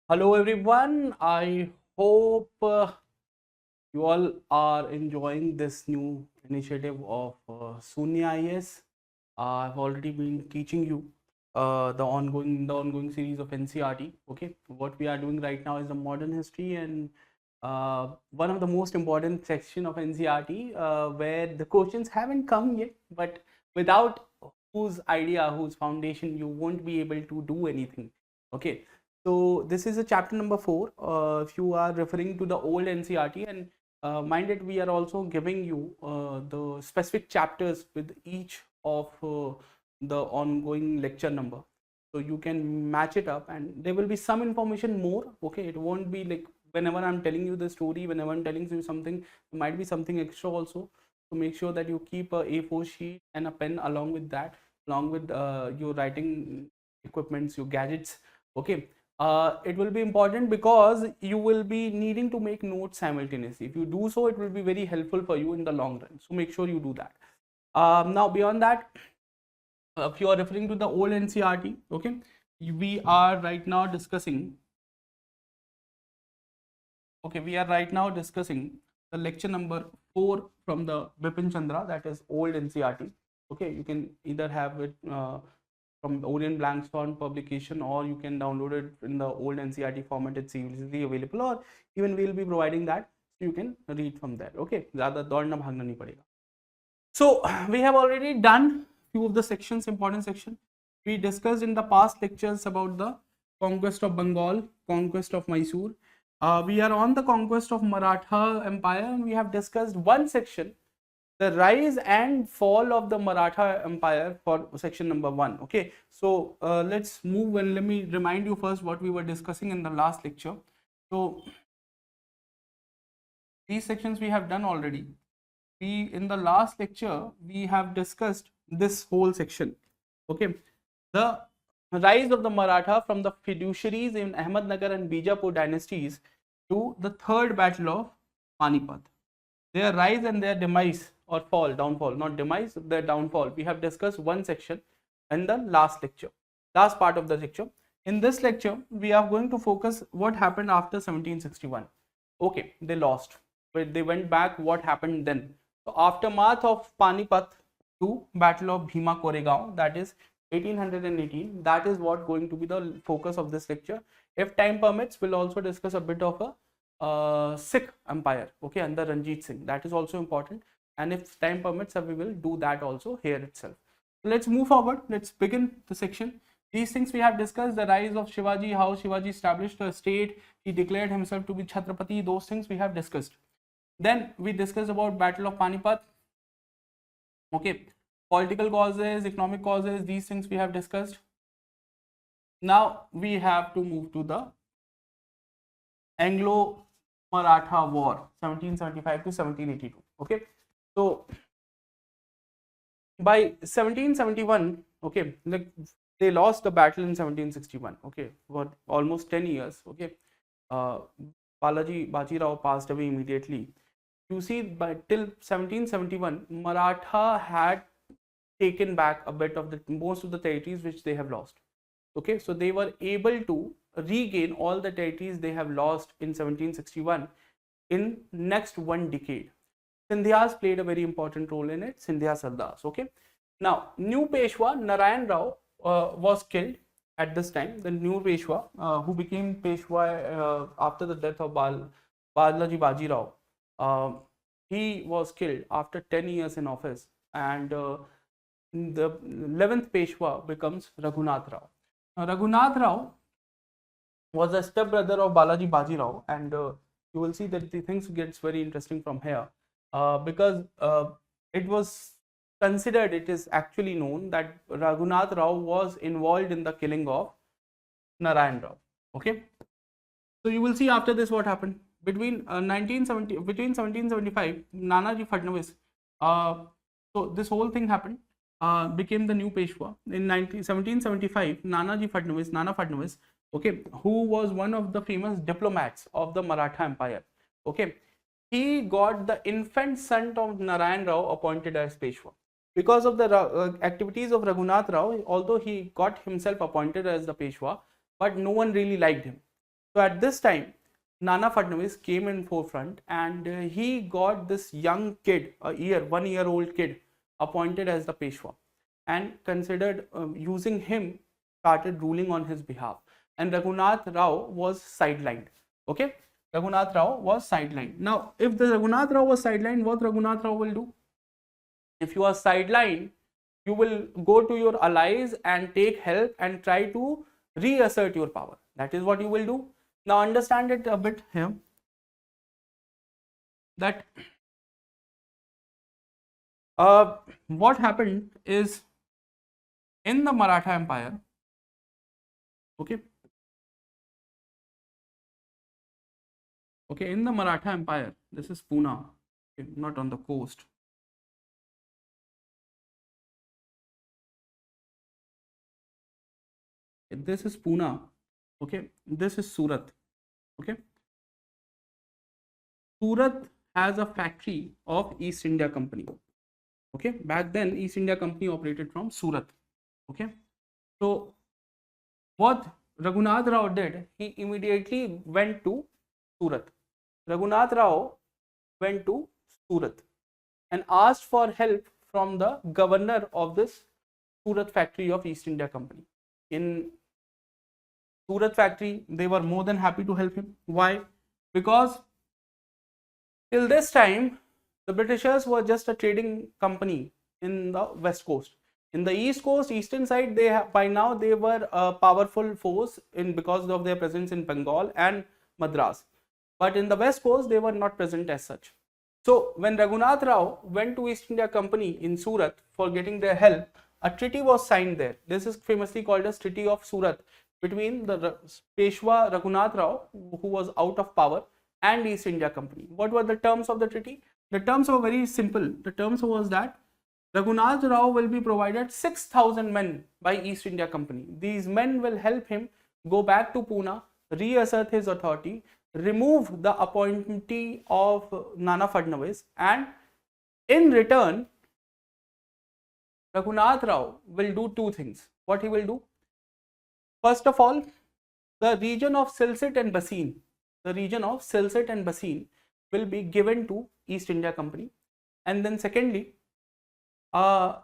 Hello everyone, I hope you all are enjoying this new initiative of Sunya IAS. I've already been teaching you the ongoing series of NCERT. Okay, what we are doing right now is the modern history and one of the most important section of NCERT where the questions haven't come yet, but without whose idea, whose foundation, you won't be able to do anything. Okay, so this is a chapter number 4. If you are referring to the old NCERT, and mind it, we are also giving you the specific chapters with each of the ongoing lecture number, so you can match it up and there will be some information more. Okay, it won't be like whenever I'm telling you the story, whenever I'm telling you something, there might be something extra also. So make sure that you keep a A4 sheet and a pen along with that, along with your writing equipments, your gadgets. Okay, it will be important because you will be needing to make notes simultaneously. If you do so, it will be very helpful for you in the long run. So make sure you do that. Now beyond that, if you are referring to the old NCERT, okay, we are right now discussing. Okay, we are right now discussing the lecture number 4 from the Bipin Chandra, that is old NCERT. Okay, you can either have it from Orient Blankstone publication, or you can download it in the old NCERT format. It's easily available, or even we'll be providing that so you can read from there. Okay, ज़्यादा दौड़ना भागना नहीं पड़ेगा. So we have already done few of the sections, important section. We discussed in the past lectures about the conquest of Bengal, conquest of Mysore. We are on the conquest of Maratha Empire, and we have discussed one section, the rise and fall of the Maratha Empire, for section number 1. Okay, so let's move and let me remind you first what we were discussing in the last lecture. So these sections we have done already. In the last lecture we have discussed this whole section. Okay, the rise of the Maratha from the fiduciaries in Ahmednagar and Bijapur dynasties to the third battle of Panipat. Their rise and their demise, or fall, downfall, not demise, their downfall. We have discussed one section in the last lecture, last part of the lecture. In this lecture, we are going to focus what happened after 1761. Okay, they lost, but they went back. What happened then? So aftermath of Panipat to Battle of Bhima Koregaon, that is 1818. That is what going to be the focus of this lecture. If time permits, we'll also discuss a bit of a Sikh Empire, okay, under Ranjit Singh. That is also important, and if time permits, we will do that also here itself. So let's move forward. Let's begin the section. These things we have discussed: the rise of Shivaji, how Shivaji established a state, he declared himself to be Chhatrapati. Those things we have discussed. Then we discussed about Battle of Panipat. Okay, political causes, economic causes, these things we have discussed. Now we have to move to the Anglo-Maratha War, 1775 to 1782. Okay, so by 1771, okay, like they lost the battle in 1761. Okay, for almost 10 years. Okay, Bajirao passed away immediately. You see, by till 1771, Maratha had taken back a bit of the most of the territories which they have lost. Okay, so they were able to regain all the territories they have lost in 1761 in next one decade. Sindhyas played a very important role in it, Sindhya Sardars. Okay, now new Peshwa Narayan Rao was killed at this time. The new Peshwa who became Peshwa after the death of Balaji Bajirao, he was killed after 10 years in office, and the 11th Peshwa becomes Raghunath Rao. Now, Raghunath Rao was a stepbrother of Balaji Bajirao, and you will see that the things gets very interesting from here, because it was considered, it is actually known that Raghunath Rao was involved in the killing of Narayan Rao. Okay, so you will see after this what happened between 1775, Nanaji Fadnavis. So this whole thing happened. Became the new Peshwa in 1775. Nana Fadnavis, okay, who was one of the famous diplomats of the Maratha Empire. Okay, he got the infant son of Narayan Rao appointed as Peshwa. Because of the activities of Raghunath Rao, although he got himself appointed as the Peshwa, but no one really liked him. So at this time, Nana Fadnavis came in forefront, and he got this young kid, 1 year old kid, appointed as the Peshwa, and considered using him, started ruling on his behalf. And Raghunath Rao was sidelined. Okay, Raghunath Rao was sidelined. Now, if the Raghunath Rao was sidelined, what Raghunath Rao will do? If you are sidelined, you will go to your allies and take help and try to reassert your power. That is what you will do. Now understand it a bit here, that what happened is, in the Maratha Empire, okay, in the Maratha Empire, this is Pune, okay, not on the coast. This is Pune, okay, this is Surat, okay. Surat has a factory of East India Company, okay. Back then, East India Company operated from Surat, okay. So what Raghunath Rao did, he immediately went to Surat. Raghunath Rao went to Surat and asked for help from the governor of this Surat factory of East India Company. In Surat factory, they were more than happy to help him. Why? Because till this time, the Britishers were just a trading company in the west coast. In the east coast, eastern side, by now they were a powerful force because of their presence in Bengal and Madras. But in the west coast, they were not present as such. So when Raghunath Rao went to East India Company in Surat for getting their help, a treaty was signed there. This is famously called as Treaty of Surat, between the Peshwa Raghunath Rao, who was out of power, and East India Company. What were the terms of the treaty? The terms were very simple. The terms was that Raghunath Rao will be provided 6,000 men by East India Company. These men will help him go back to Pune, reassert his authority, remove the appointee of Nana Fadnavis, and in return, Raghunath Rao will do two things. What he will do? First of all, the region of Silsit and Basin, will be given to East India Company. And then secondly, the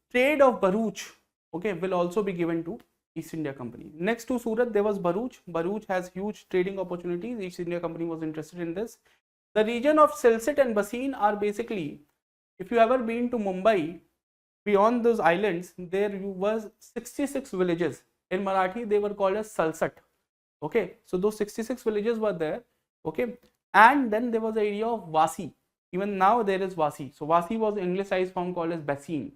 trade of Bharuch, okay, will also be given to East India Company. Next to Surat, there was Bharuch. Bharuch has huge trading opportunities. East India Company was interested in this. The region of Silsit and Basin are basically, if you ever been to Mumbai, beyond those islands, there was 66 villages. In Marathi, they were called as Salsat. Okay, so those 66 villages were there. Okay, and then there was the area of Vasi. Even now there is Vasi. So Vasi was anglicized form called as Basin.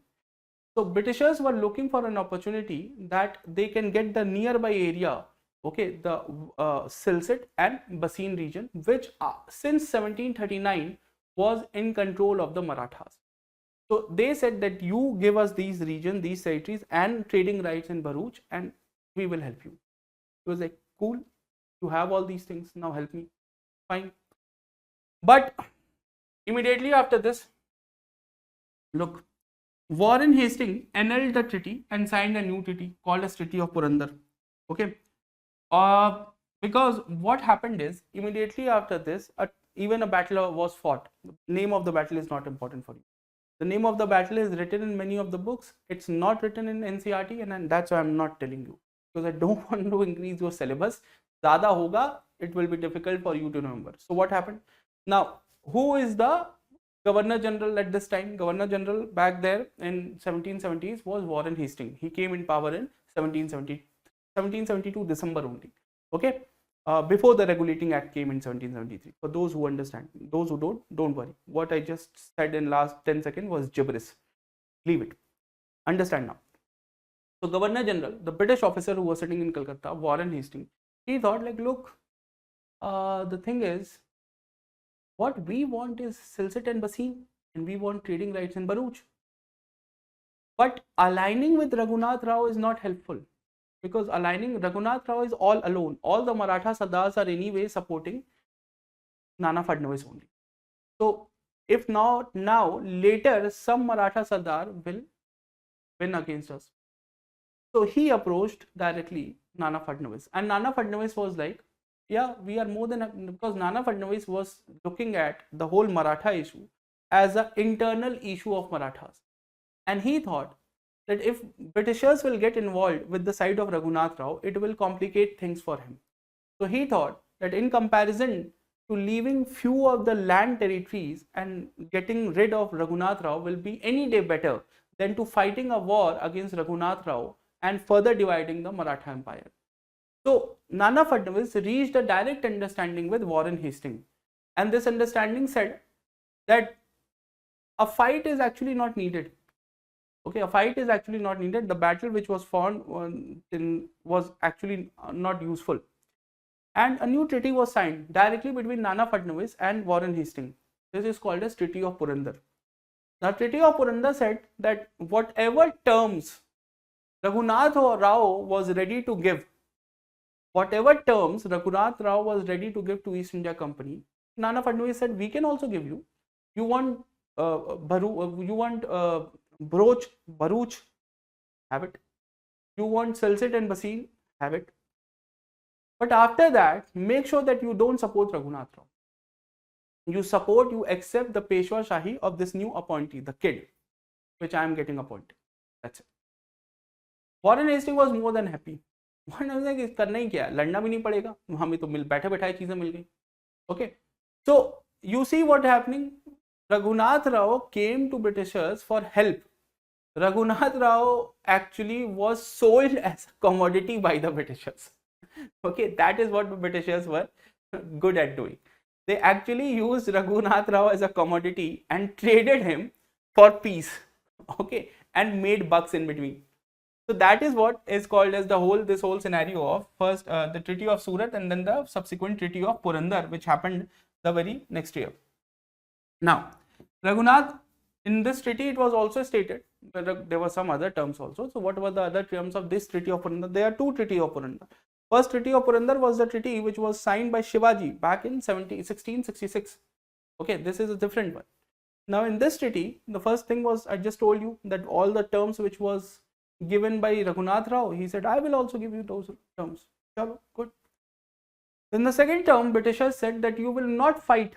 So Britishers were looking for an opportunity that they can get the nearby area, okay, the Silsit and Basin region, which since 1739 was in control of the Marathas. So they said that you give us these regions, these territories and trading rights in Bharuch, and we will help you. It was like, cool, you have all these things, now help me. Fine. But immediately after this, look, Warren Hastings annulled the treaty and signed a new treaty called as Treaty of Purandar. Okay. Because what happened is, immediately after this, even a battle was fought. The name of the battle is not important for you. The name of the battle is written in many of the books. It's not written in NCERT, and that's why I'm not telling you, because I don't want to increase your syllabus. Zyada hoga, it will be difficult for you to remember. So what happened? Now, who is the Governor General at this time? Governor General back there in 1770s was Warren Hastings. He came in power in 1772 December only. Okay. Before the Regulating Act came in 1773. For those who understand, those who don't worry. What I just said in last 10 seconds was gibberish. Leave it. Understand now. So Governor General, the British officer who was sitting in Calcutta, Warren Hastings, he thought like, look, the thing is, what we want is Silsit and Basin, and we want trading rights in Bharuch. But aligning with Raghunath Rao is not helpful, because aligning Raghunath Rao is all alone. All the Maratha Sardars are anyway supporting Nana Fadnavis only. So if not now, later some Maratha Sardar will win against us. So he approached directly Nana Fadnavis, and Nana Fadnavis was like, yeah, we are more than, because Nana Fadnavis was looking at the whole Maratha issue as an internal issue of Marathas, and he thought that if Britishers will get involved with the side of Raghunath Rao, it will complicate things for him. So he thought that in comparison to leaving few of the land territories and getting rid of Raghunath Rao will be any day better than to fighting a war against Raghunath Rao and further dividing the Maratha Empire. So Nana Fadnavis reached a direct understanding with Warren Hastings, and this understanding said that a fight is actually not needed. Okay, a fight is actually not needed. The battle which was fought was actually not useful. And a new treaty was signed directly between Nana Fadnavis and Warren Hastings. This is called as Treaty of Purandar. The Treaty of Purandar said that whatever terms Raghunath Rao was ready to give, to East India Company, Nana Fadnavis said, we can also give you. You want Bharuch, have it. You want Silsit and Basil, have it. But after that, make sure that you don't support Raghunath Rao. You accept the Peshwa Shahi of this new appointee, the kid, which I am getting appointed. That's it. Warren Hastings was more than happy. Warren Hastings करना ही क्या है, लड़ना भी नहीं पड़ेगा, हमें तो बैठे बैठाए चीजें मिल गई. Okay, so you see what happening. Raghunath Rao came to Britishers for help. Raghunath Rao actually was sold as a commodity by the Britishers. Okay, that is what the Britishers were good at doing. They actually used Raghunath Rao as a commodity and traded him for peace. Okay, and made bucks in between. So that is what is called as this whole scenario of first the Treaty of Surat and then the subsequent Treaty of Purandar, which happened the very next year. Now, Raghunath, in this treaty, it was also stated that there were some other terms also. So what were the other terms of this Treaty of Purandar? There are two Treaty of Purandar. First Treaty of Purandar was the treaty which was signed by Shivaji back in 1666. Okay, this is a different one. Now in this treaty, the first thing was, I just told you that all the terms which was given by Raghunath Rao, he said, I will also give you those terms. Chalo, good. Then the second term, Britishers said that you will not fight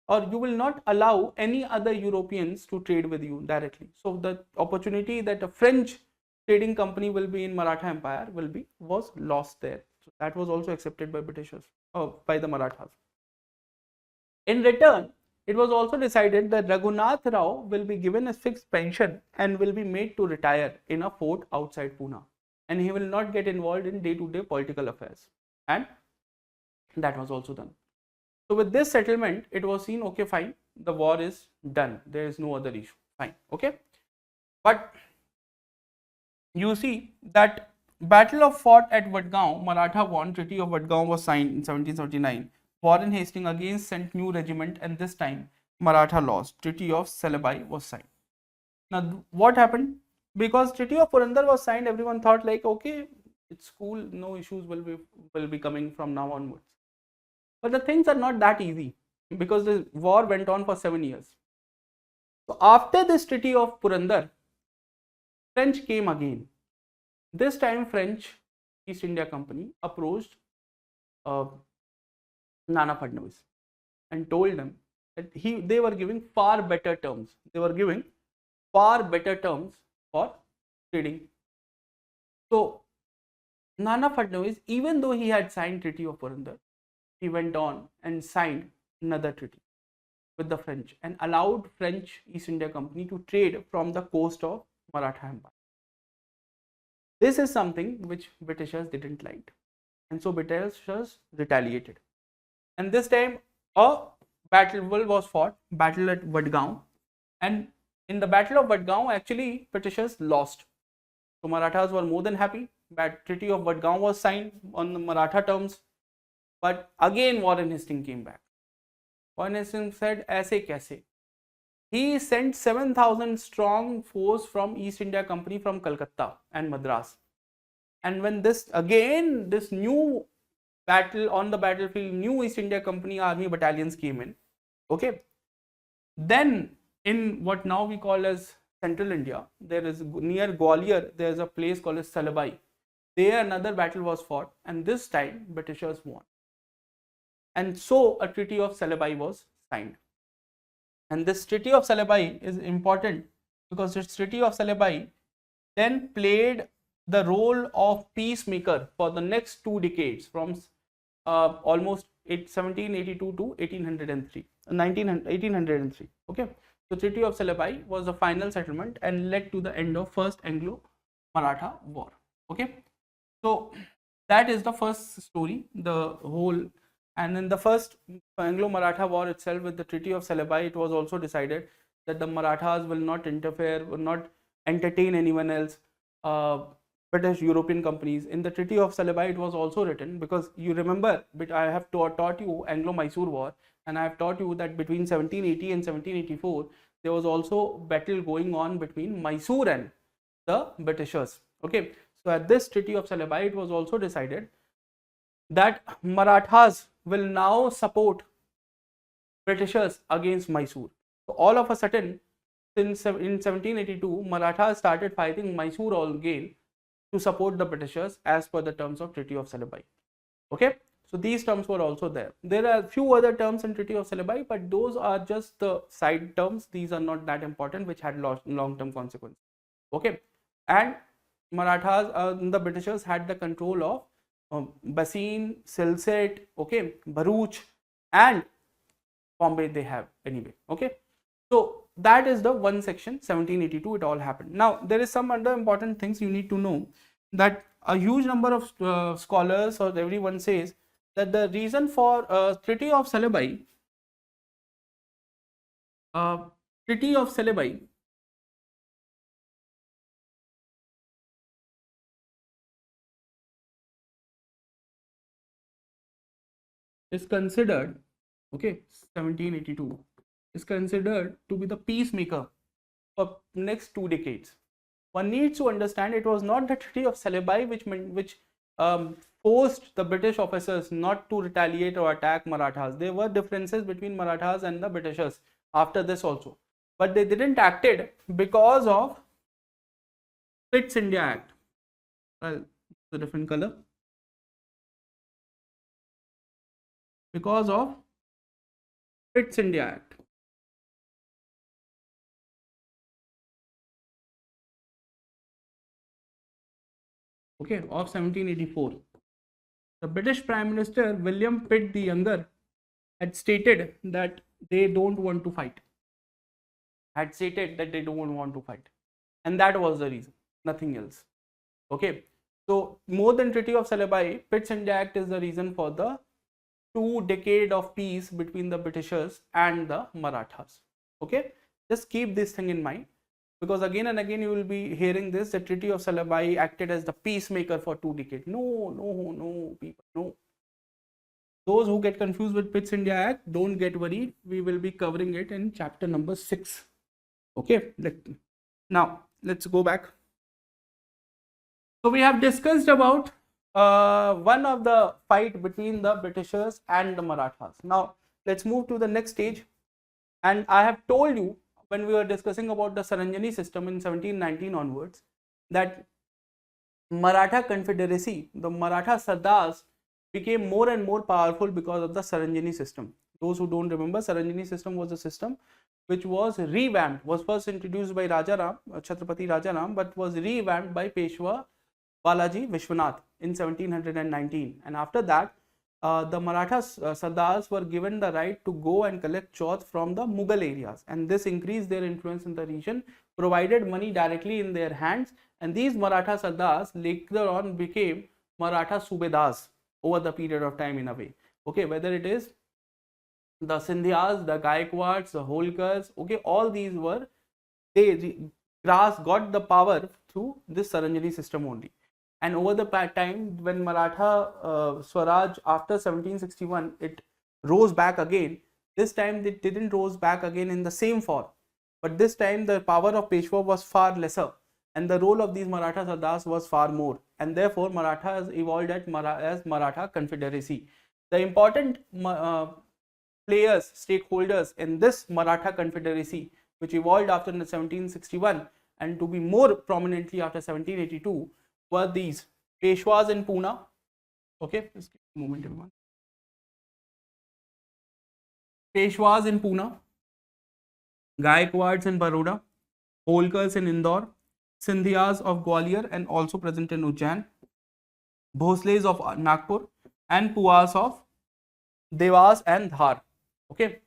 or you will not allow any other Europeans to trade with you directly. So the opportunity that a French trading company will be in Maratha Empire was lost there. So that was also accepted by Britishers, by the Marathas. In return, it was also decided that Raghunath Rao will be given a fixed pension and will be made to retire in a fort outside Pune, and he will not get involved in day-to-day political affairs, and that was also done. So with this settlement, it was seen, okay, fine, the war is done, there is no other issue, fine, okay. But you see that Battle of Fort at Badgaon, Maratha won. Treaty of Badgaon was signed in 1739. Warren Hastings again sent new regiment, and this time Maratha lost. Treaty of Salabai was signed. Now what happened? Because Treaty of Purandar was signed, everyone thought like, okay, it's cool, no issues will be coming from now onwards. But the things are not that easy, because the war went on for 7 years. So after this Treaty of Purandar, French came again. This time French East India Company approached Nana Fadnavis and told them that they were giving far better terms. They were giving far better terms for trading. So Nana Fadnavis, even though he had signed Treaty of Purandar, he went on and signed another treaty with the French and allowed French East India Company to trade from the coast of Maratha Empire. This is something which Britishers didn't like, and so Britishers retaliated. And this time a battle was fought, battle at Badgaon, and in the battle of Badgaon, actually Britishers lost. So Marathas were more than happy. That Treaty of Badgaon was signed on the Maratha terms, but again Warren Hastings came back. Warren Hastings said, "Aise kaise?" He sent 7,000 strong force from East India Company from Calcutta and Madras. And when this new battle on the battlefield, new East India Company army battalions came in. Okay. Then in what now we call as Central India, there is near Gwalior, there is a place called as Salabai. there another battle was fought, and this time Britishers won. And so a Treaty of Salabai was signed. And this Treaty of Salabai is important because this Treaty of Salabai then played the role of peacemaker for the next 2 decades, from almost 1782 to 1803. Okay, so Treaty of Salabai was the final settlement and led to the end of first Anglo-Maratha War. Okay, so that is the first story, the whole. And in the first Anglo-Maratha War itself, with the Treaty of Salabai, it was also decided that the Marathas will not interfere, will not entertain anyone else, British European companies. In the Treaty of Salabai, it was also written, because you remember, I have taught you Anglo-Mysore War, and I have taught you that between 1780 and 1784, there was also battle going on between Mysore and the Britishers. Okay, so at this Treaty of Salabai, it was also decided that Marathas will now support Britishers against Mysore. So all of a sudden, since in 1782, Marathas started fighting Mysore again to support the Britishers as per the terms of Treaty of Salabai. Okay, so these terms were also there. There are a few other terms in Treaty of Salabai, but those are just the side terms. These are not that important, which had long-term consequences. Okay, and Marathas, the Britishers had the control of Basin, Silset, okay, Bharuch, and Bombay they have anyway. Okay, so that is the one section, 1782, it all happened. Now there is some other important things you need to know, that a huge number of scholars or everyone says that the reason for Treaty of Salabai, is considered, okay, 1782 is considered to be the peacemaker for next 2 decades. One needs to understand it was not the Treaty of Salabai which forced the British officers not to retaliate or attack Marathas. There were differences between Marathas and the Britishers after this also, but they didn't act it because of Pitt's India Act. Well, it's a different color. Because of Pitt's India Act. Okay, of 1784. The British Prime Minister William Pitt the Younger had stated that they don't want to fight. And that was the reason, nothing else. Okay, so more than Treaty of Salabai, Pitt's India Act is the reason for the 2 decades of peace between the Britishers and the Marathas. Okay, just keep this thing in mind, because again and again you will be hearing this, the Treaty of Salabai acted as the peacemaker for 2 decades. No, people, no. Those who get confused with Pitt's India Act, don't get worried. We will be covering it in chapter number 6. Okay, now let's go back. So we have discussed about one of the fight between the Britishers and the Marathas. Now let's move to the next stage. And I have told you when we were discussing about the Saranjani system in 1719 onwards, that Maratha Confederacy, the Maratha Sardars, became more and more powerful because of the Saranjani system. Those who don't remember, Saranjani system was a system which was revamped, was first introduced by Rajaram, Chhatrapati Rajaram, but was revamped by Peshwa Balaji Vishwanath in 1719. And after that, the Maratha Sardars were given the right to go and collect chauth from the Mughal areas, and this increased their influence in the region, provided money directly in their hands, and these Maratha Sardars later on became Maratha Subedars over the period of time in a way. Okay, whether it is the Sindhyas, the Gaikwads, the Holkars, okay, all these were, they got the power through this Saranjani system only. And over the time when Maratha Swaraj after 1761, it rose back again. This time it didn't rose back again in the same form, but this time the power of Peshwa was far lesser, and the role of these Maratha Sardars was far more, and therefore Marathas evolved as Maratha Confederacy. The important players, stakeholders in this Maratha Confederacy, which evolved after 1761 and to be more prominently after 1782, were these Peshwas in Pune. Okay, just give me a moment, everyone. Peshwas in Pune, Gaikwads in Baroda, Holkars in Indore, Sindhyas of Gwalior and also present in Ujjain, Bhosles of Nagpur, and Puas of Devas and Dhar. Okay,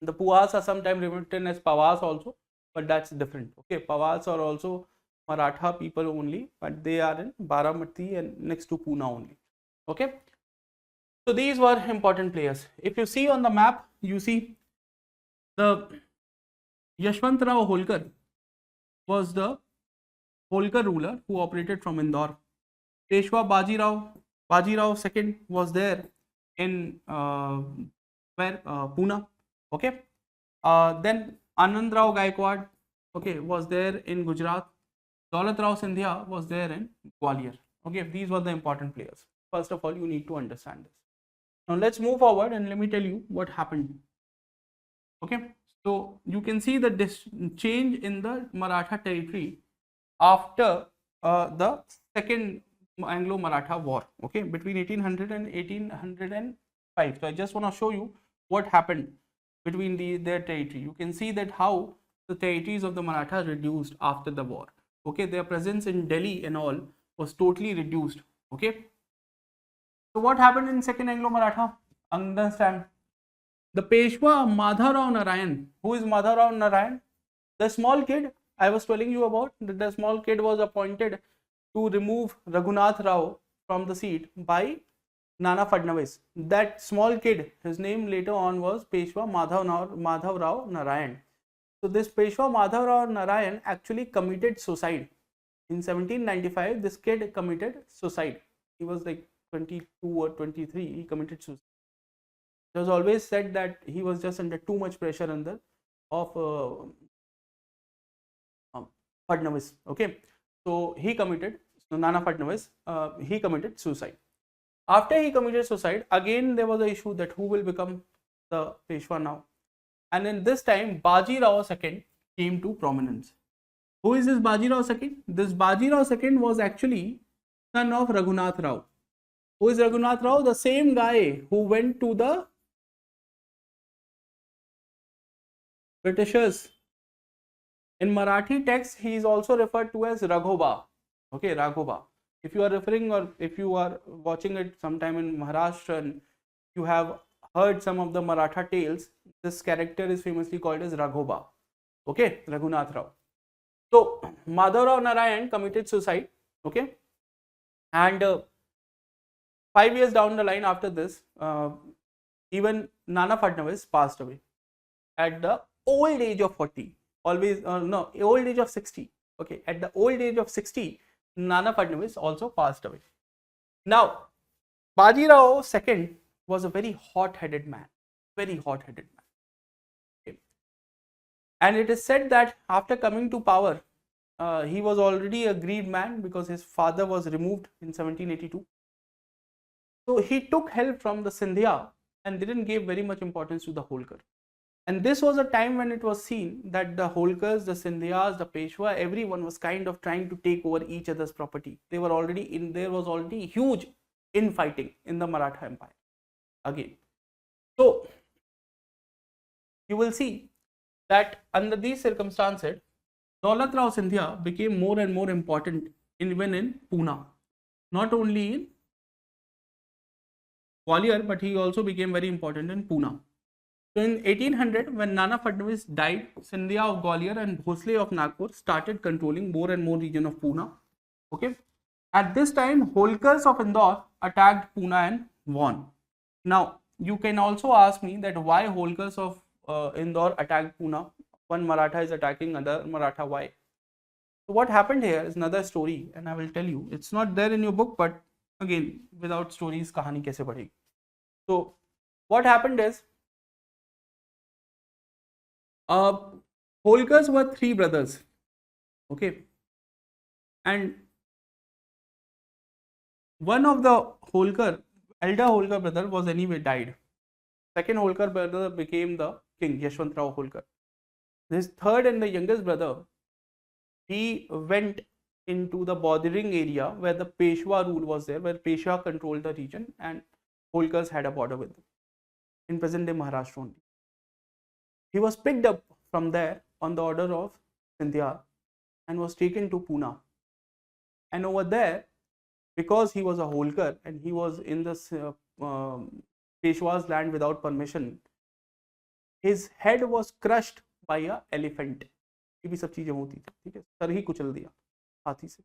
the Puas are sometimes written as Pawas also, but that's different. Okay, Pawas are also Maratha people only, but they are in Baramati and next to Pune only. Okay, so these were important players. If you see on the map, you see the Yashwantrao Holkar was the Holkar ruler who operated from Indore. Peshwa Bajirao II was there in Pune. Okay. Then Anandrao Gaikwad, okay, was there in Gujarat. Daulatrao Sindhya was there in Gwalior. Okay, these were the important players. First of all, you need to understand this. Now let's move forward and let me tell you what happened. Okay, so you can see the change in the Maratha territory after the second Anglo-Maratha War, okay, between 1800 and 1805. So I just want to show you what happened between their territory. You can see that how the territories of the Marathas reduced after the war. Okay, their presence in Delhi and all was totally reduced. Okay, so what happened in second Anglo-Maratha? Understand. The Peshwa Madhavrao Narayan. Who is Madhavrao Narayan? The small kid I was telling you about. The small kid was appointed to remove Raghunath Rao from the seat by Nana Fadnavis. That small kid, his name later on was Peshwa Madhavrao Narayan. So this Peshwa Madhavrao Narayan actually committed suicide. In 1795, this kid committed suicide. He was like 22 or 23. He committed suicide. It was always said that he was just under too much pressure of Fadnavis. Okay, so he committed. So Nana Fadnavis, he committed suicide. After he committed suicide, again there was an issue that who will become the Peshwa now. And in this time, Bajirao II came to prominence. Who is this Bajirao II? This Bajirao II was actually son of Raghunath Rao. Who is Raghunath Rao? The same guy who went to the Britishers. In Marathi text, he is also referred to as Raghoba. Okay, Raghoba. If you are referring or if you are watching it sometime in Maharashtra and you have heard some of the Maratha tales, this character is famously called as Raghoba. Okay, Raghunath Rao. So, Madhavrao Narayan committed suicide. Okay, and 5 years down the line after this, even Nana Fadnavis passed away at the old age of 40. Old age of 60. Okay, at the old age of 60, Nana Fadnavis also passed away. Now, Bajirao II was a very hot-headed man. Very hot-headed man. Okay. And it is said that after coming to power, he was already a greed man because his father was removed in 1782. So he took help from the Sindhya and didn't give very much importance to the Holkar. And this was a time when it was seen that the Holkars, the Sindhyas, the Peshwa, everyone was kind of trying to take over each other's property. There was already huge infighting in the Maratha Empire. Again, so you will see that under these circumstances, Daulatrao Sindhya became more and more important even in Pune, not only in Gwalior, but he also became very important in Pune. So in 1800, when Nana Fadnavis died, Sindhya of Gwalior and Bhosle of Nagpur started controlling more and more region of Pune. Okay. At this time, Holkars of Indore attacked Pune and won. Now, you can also ask me that why Holkars of Indore attacked Pune? One Maratha is attacking other Maratha, why? So what happened here is another story, and I will tell you. It's not there in your book, but again, without stories, kahani kaise padhegi? So what happened is, Holkars were 3 brothers. Okay, and one of the elder Holkar brother was anyway died. Second Holkar brother became the king, Yashwantrao Holkar. This third and the youngest brother, he went into the bordering area where the Peshwa rule was there, where Peshwa controlled the region and Holkars had a border with them, in present day Maharashtra only. He was picked up from there on the order of Scindia and was taken to Pune. And over there, because he was a Holkar and he was in this Peshwa's land without permission, his head was crushed by a elephant. ये भी सब चीजें होती थी, ठीक है, sir ही कुचल दिया हाथी से.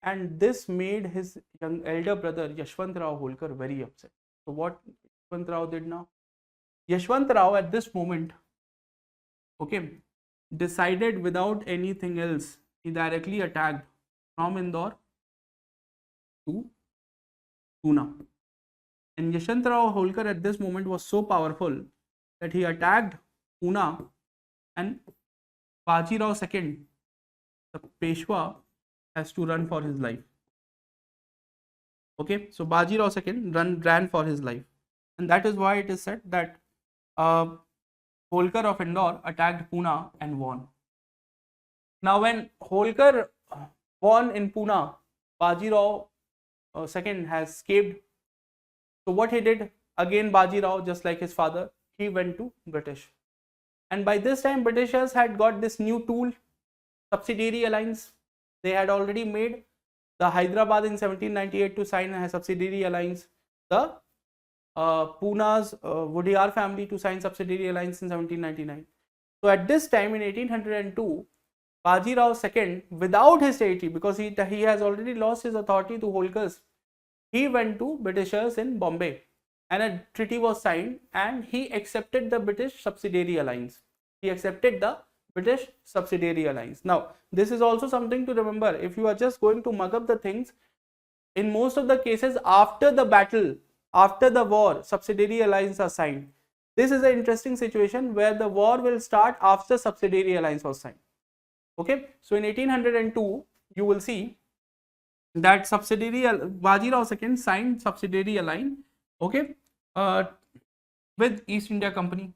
And this made his young elder brother Yashwant Rao Holkar very upset. So what Yashwant Rao did now? Yashwant Rao at this moment, okay, decided without anything else, he directly attacked from Indore to Pune. And Yashwant Rao Holkar at this moment was so powerful that he attacked Pune, and Bajirao II, the Peshwa, has to run for his life. Okay, so Bajirao II ran for his life, and that is why it is said that Holkar of Indore attacked Pune and won. Now, when Holkar won in Pune, Bajirao II has escaped. So what he did, again Bajirao, just like his father, he went to British. And by this time, Britishers had got this new tool, subsidiary alliance. They had already made the Hyderabad in 1798 to sign a subsidiary alliance, the Puna's Wodeyar family to sign subsidiary alliance in 1799. So at this time in 1802, Bajirao II, without his territory, because he has already lost his authority to Holkars, he went to Britishers in Bombay and a treaty was signed and he accepted the British subsidiary alliance. He accepted the British subsidiary alliance. Now, this is also something to remember. If you are just going to mug up the things, in most of the cases after the battle, after the war, subsidiary alliance are signed. This is an interesting situation where the war will start after subsidiary alliance was signed. Okay, so in 1802, you will see that Bajirao II signed subsidiary alliance, okay, with East India Company.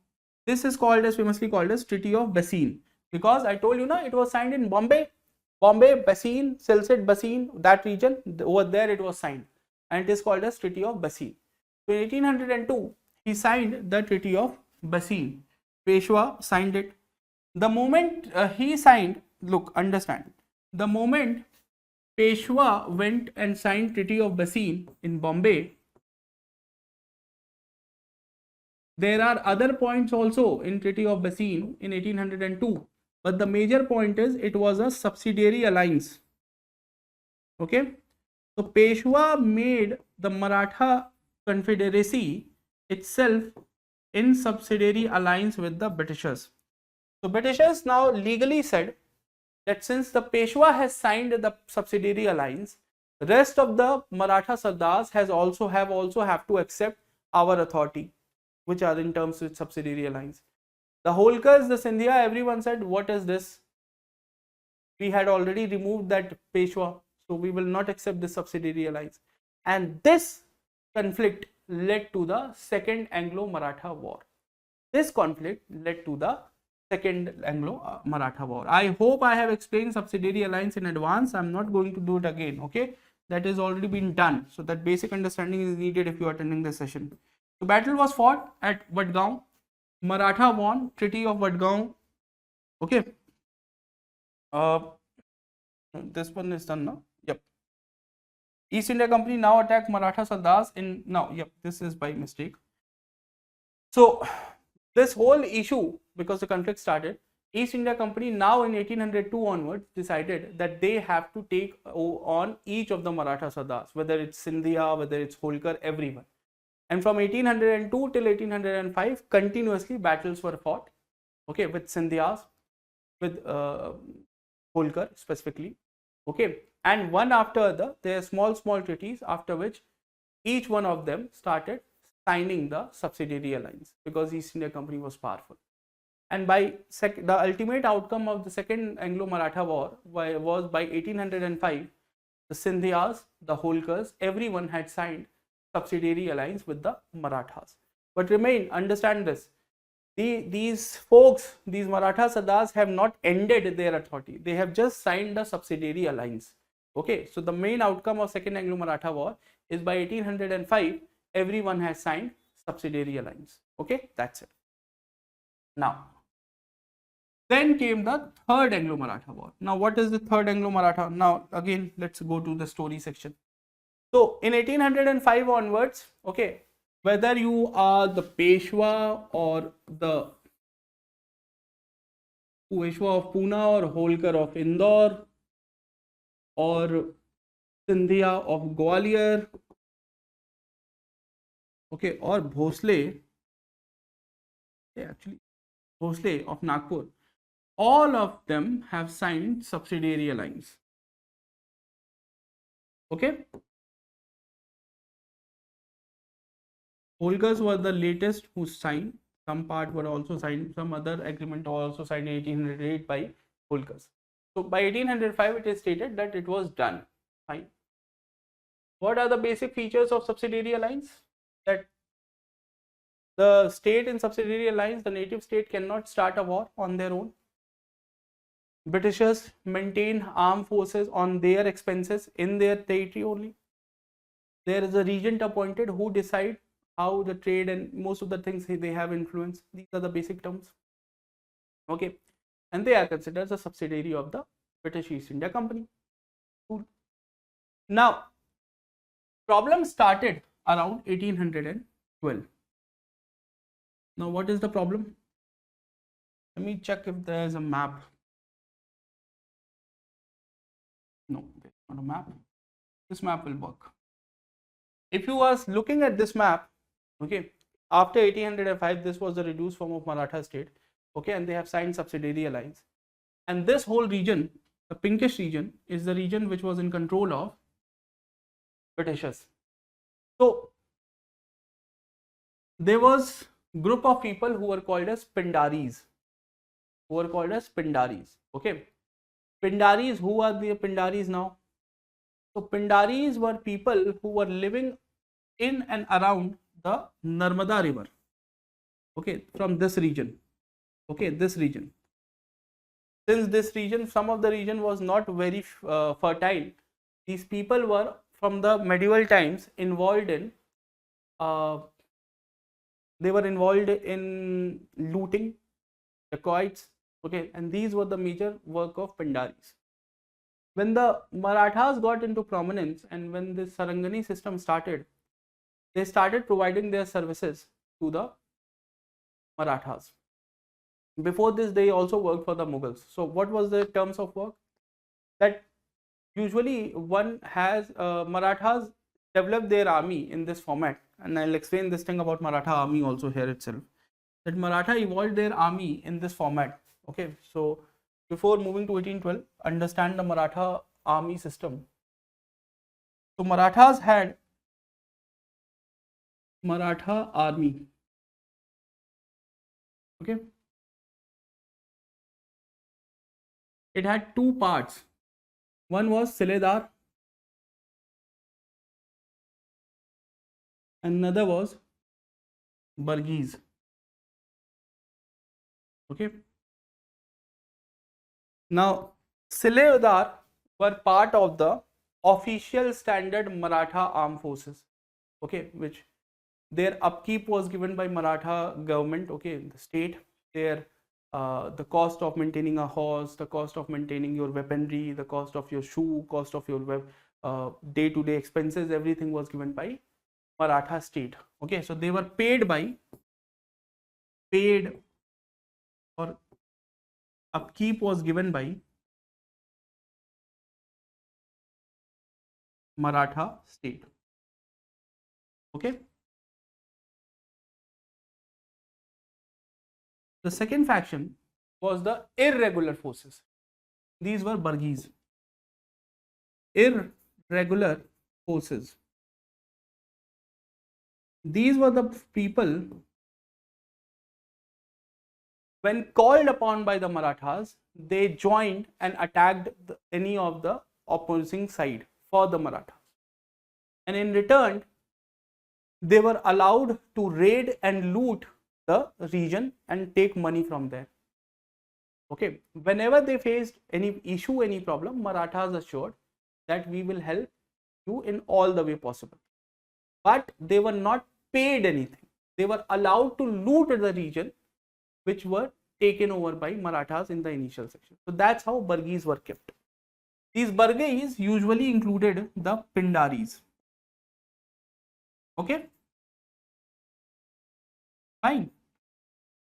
This is called as, famously called as Treaty of Basil, because I told you now it was signed in Bombay, Basil, Silsit, Basil, that region, over there it was signed, and it is called as Treaty of Basil. So in 1802, he signed the Treaty of Basil. Peshwa signed it. The moment he signed, look, understand, the moment Peshwa went and signed Treaty of Basil in Bombay, there are other points also in Treaty of Basil in 1802, but the major point is it was a subsidiary alliance. Okay, so Peshwa made the Maratha Confederacy itself in subsidiary alliance with the Britishers. So Britishers now legally said that since the Peshwa has signed the subsidiary alliance, the rest of the Maratha Sardars have to accept our authority, which are in terms with subsidiary alliance. The Holkars, the Scindia, everyone said, what is this? We had already removed that Peshwa, so we will not accept this subsidiary alliance. And this conflict led to the Second Anglo-Maratha War. This conflict led to the Second Anglo-Maratha War. I hope I have explained subsidiary alliance in advance. I am not going to do it again, okay? That has already been done. So that basic understanding is needed if you are attending this session. The battle was fought at Badgaon. Maratha won, Treaty of Badgaon. Okay. This one is done now. Yep. East India Company now attacked Maratha Sardars in, now, yep, this is by mistake. So this whole issue, because the conflict started, East India Company now in 1802 onwards decided that they have to take on each of the Maratha Sardars, whether it's Scindia, whether it's Holkar, everyone. And from 1802 till 1805, continuously battles were fought, okay, with Scindias, with Holkar specifically, okay, and one after other, there are small treaties, after which each one of them started signing the subsidiary alliance because East India Company was powerful. And by the ultimate outcome of the Second Anglo-Maratha War was by 1805, the Scindias, the Holkars, everyone had signed subsidiary alliance with the Marathas. But understand this, these folks, these Maratha Sardars have not ended their authority. They have just signed a subsidiary alliance. Okay, so the main outcome of Second Anglo-Maratha War is by 1805, everyone has signed subsidiary alliance. Okay, that's it. Now, then came the Third Anglo-Maratha War. Now, what is the Third Anglo-Maratha? Now, again, let's go to the story section. So, in 1805 onwards, okay, whether you are the Peshwa or the Peshwa of Pune or Holkar of Indore or Sindhia of Gwalior, okay, or Bhosle, actually Bhosle of Nagpur, all of them have signed subsidiary alliance. Okay, Holkars were the latest who signed. Some part were also signed. Some other agreement also signed in 1808 by Holkars. So by 1805, it is stated that it was done. Fine. What are the basic features of subsidiary alliance? That the state in subsidiary alliance, the native state cannot start a war on their own. Britishers maintain armed forces on their expenses in their territory only. There is a regent appointed who decide how the trade and most of the things they have influence. These are the basic terms. Okay, and they are considered as a subsidiary of the British East India Company. Cool. Now, problem started around 1812. Now, what is the problem? Let me check if there is a map. No, there's not a map. This map will work. If you was looking at this map, okay, after 1805, this was the reduced form of Maratha state, okay, and they have signed subsidiary alliance. And this whole region, the pinkish region, is the region which was in control of Britishers. So, there was group of people who were called as Pindaris. Okay. Pindaris, who are the Pindaris now? So, Pindaris were people who were living in and around the Narmada river, okay, from this region, okay, this region. Since this region, some of the region was not very fertile, these people were from the medieval times involved in, they were involved in looting, dacoits, okay, and these were the major work of Pindaris. When the Marathas got into prominence and when this Sarangani system started, they started providing their services to the Marathas. Before this, they also worked for the Mughals. So what was the terms of work? That usually one has Marathas developed their army in this format, and I'll explain this thing about Maratha Army also here itself. That Maratha evolved their army in this format. Okay, so before moving to 1812, understand the Maratha army system. So Marathas had Maratha Army. Okay, it had two parts. One was Siledar, another was Burgese. Okay. Now, Siledar were part of the official standard Maratha armed forces. Okay, which their upkeep was given by Maratha government. Okay, the state. Their the cost of maintaining a horse, the cost of maintaining your weaponry, the cost of your shoe, cost of your day-to-day expenses, everything was given by Maratha state. Okay, so they were paid or upkeep was given by Maratha state. Okay. The second faction was the irregular forces. These were Burgese. Irregular forces. These were the people, when called upon by the Marathas, they joined and attacked any of the opposing side for the Marathas. And in return, they were allowed to raid and loot the region and take money from there. Okay, whenever they faced any issue, any problem, Marathas assured that we will help you in all the way possible. But they were not paid anything. They were allowed to loot the region which were taken over by Marathas in the initial section. So that's how Burghis were kept. These Burghis usually included the Pindaris. Okay, fine.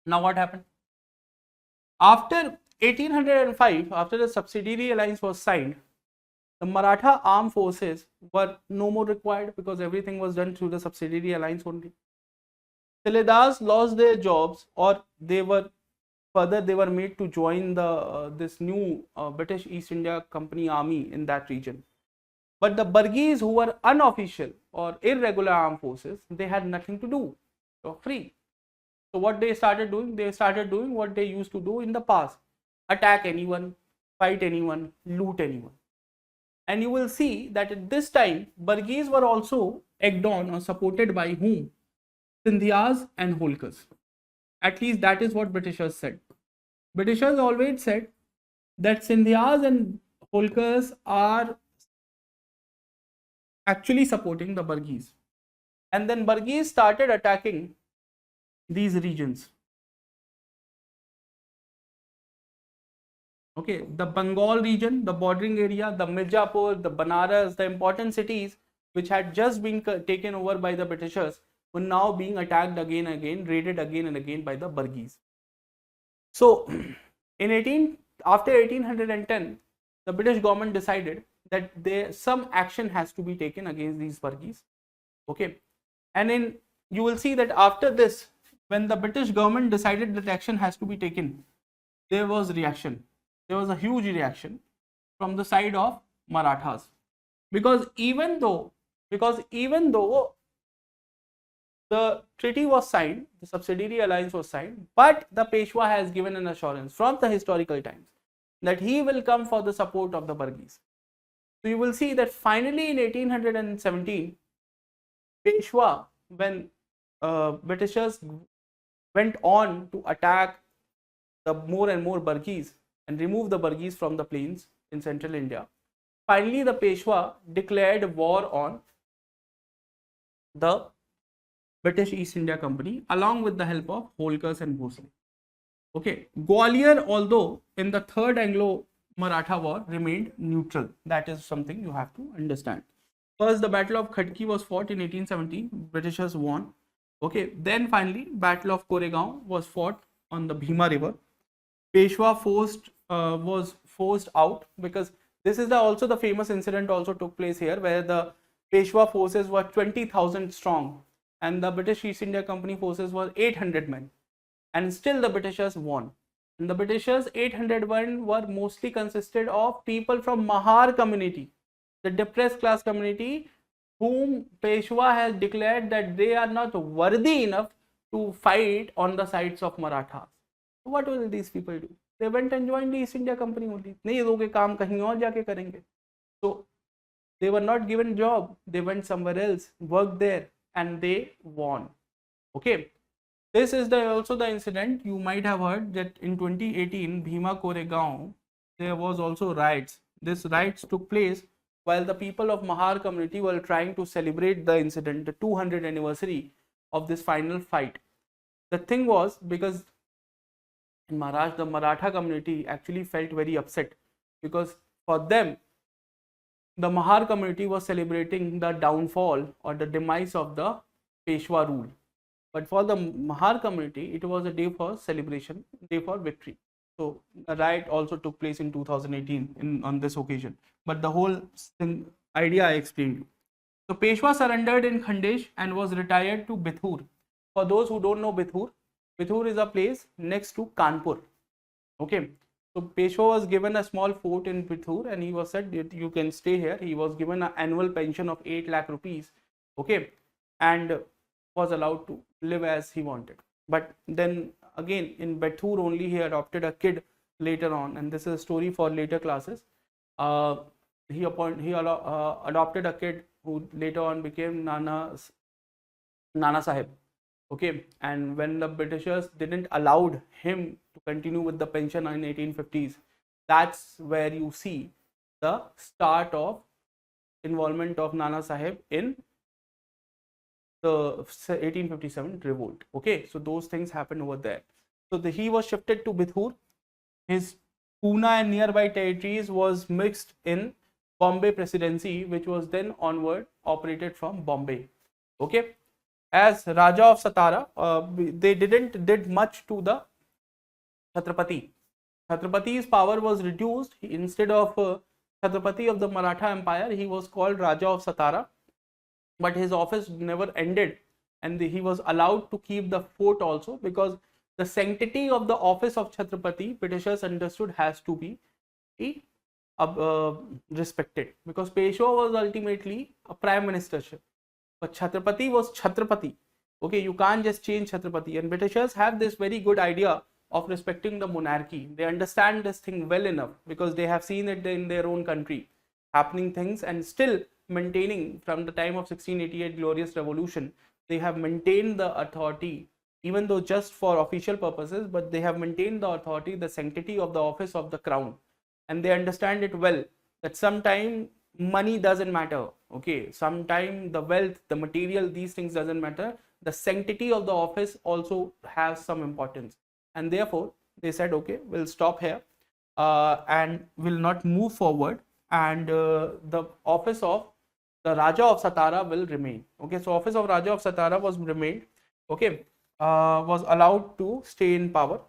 Now what happened? After 1805, after the subsidiary alliance was signed, the Maratha armed forces were no more required because everything was done through the subsidiary alliance only. Siladars lost their jobs, or they were made to join the this new British East India Company army in that region. But the Burghis, who were unofficial or irregular armed forces, they had nothing to do. They were free. So what they started doing? They started doing what they used to do in the past: attack anyone, fight anyone, loot anyone. And you will see that at this time, Burghis were also egged on or supported by whom? Sindhyas and Holkars. At least that is what Britishers said. Britishers always said that Sindhyas and Holkars are actually supporting the Burghis. And then Burghis started attacking these regions. Okay, the Bengal region, the bordering area, the Mirzapur, the Banaras, the important cities which had just been taken over by the Britishers were now being attacked again and again, raided again and again by the Burghis. So, after 1810, the British government decided that some action has to be taken against these Burghis. Okay, and you will see that after this, when the British government decided that action has to be taken, there was reaction. There was a huge reaction from the side of Marathas, because even though the treaty was signed, the subsidiary alliance was signed, but the Peshwa has given an assurance from the historical times that he will come for the support of the Burghis. So you will see that finally in 1817, Peshwa, when Britishers went on to attack the more and more Burghis and remove the Burghis from the plains in central India, finally the Peshwa declared war on the British East India Company along with the help of Holkars and Basil. Okay, Gwalior, although in the third Anglo-Maratha War, remained neutral. That is something you have to understand. First, the Battle of Khadki was fought in 1817. Britishers won. Okay, then finally, Battle of Koregaon was fought on the Bhima River. Peshwa was forced out, because this is also the famous incident also took place here, where the Peshwa forces were 20,000 strong and the British East India Company forces were 800 men, and still the Britishers won. And the Britishers 801 were mostly consisted of people from Mahar community, the depressed class community, whom Peshwa has declared that they are not worthy enough to fight on the sides of Marathas. So what will these people do? They went and joined the East India Company only. नहीं दोगे काम कहीं और जाके करेंगे. So they were not given job. They went somewhere else, worked there, and they won. Okay. This is also the incident you might have heard that in 2018, Bhima Koregaon, there was also riots. These riots took place while the people of Mahar community were trying to celebrate the incident, the 200th anniversary of this final fight. The thing was, because in Maharashtra, the Maratha community actually felt very upset, because for them, the Mahar community was celebrating the downfall or the demise of the Peshwa rule. But for the Mahar community, it was a day for celebration, day for victory. So a riot also took place in 2018 on this occasion. But the whole idea I explained you. So Peshwa surrendered in Khandesh and was retired to Bithur. For those who don't know Bithur, Bithur is a place next to Kanpur. Okay. So Peshwa was given a small fort in Bithur and he was said that you can stay here. He was given an annual pension of 8 lakh rupees. Okay. And was allowed to live as he wanted. But then again in Bithur only he adopted a kid later on, and this is a story for later classes. He adopted a kid who later on became Nana Sahib. Okay, and when the Britishers didn't allowed him to continue with the pension in 1850s, that's where you see the start of involvement of Nana Sahib in the 1857 revolt. Okay, so those things happened over there. So he was shifted to Bithur. His Pune and nearby territories was mixed in Bombay Presidency, which was then onward operated from Bombay. Okay, as Raja of Satara, they did much to the Chhatrapati. Chhatrapati's power was reduced. Instead of Chhatrapati of the Maratha Empire, he was called Raja of Satara, but his office never ended, and he was allowed to keep the fort also, because the sanctity of the office of Chhatrapati, Britishers understood, has to be respected, because Peshwa was ultimately a prime ministership, but Chhatrapati was Chhatrapati. Okay, you can't just change Chhatrapati, and Britishers have this very good idea of respecting the monarchy. They understand this thing well enough because they have seen it in their own country happening things, and still maintaining from the time of 1688 glorious revolution, they have maintained the authority, even though just for official purposes, but they have maintained the authority, the sanctity of the office of the crown, and they understand it well, that sometime money doesn't matter. Okay, sometime the wealth, the material, these things doesn't matter. The sanctity of the office also has some importance, and therefore they said, okay, we'll stop here and will not move forward, and the office of the Raja of Satara will remain. Okay, so office of Raja of Satara was remained. Okay, was allowed to stay in power.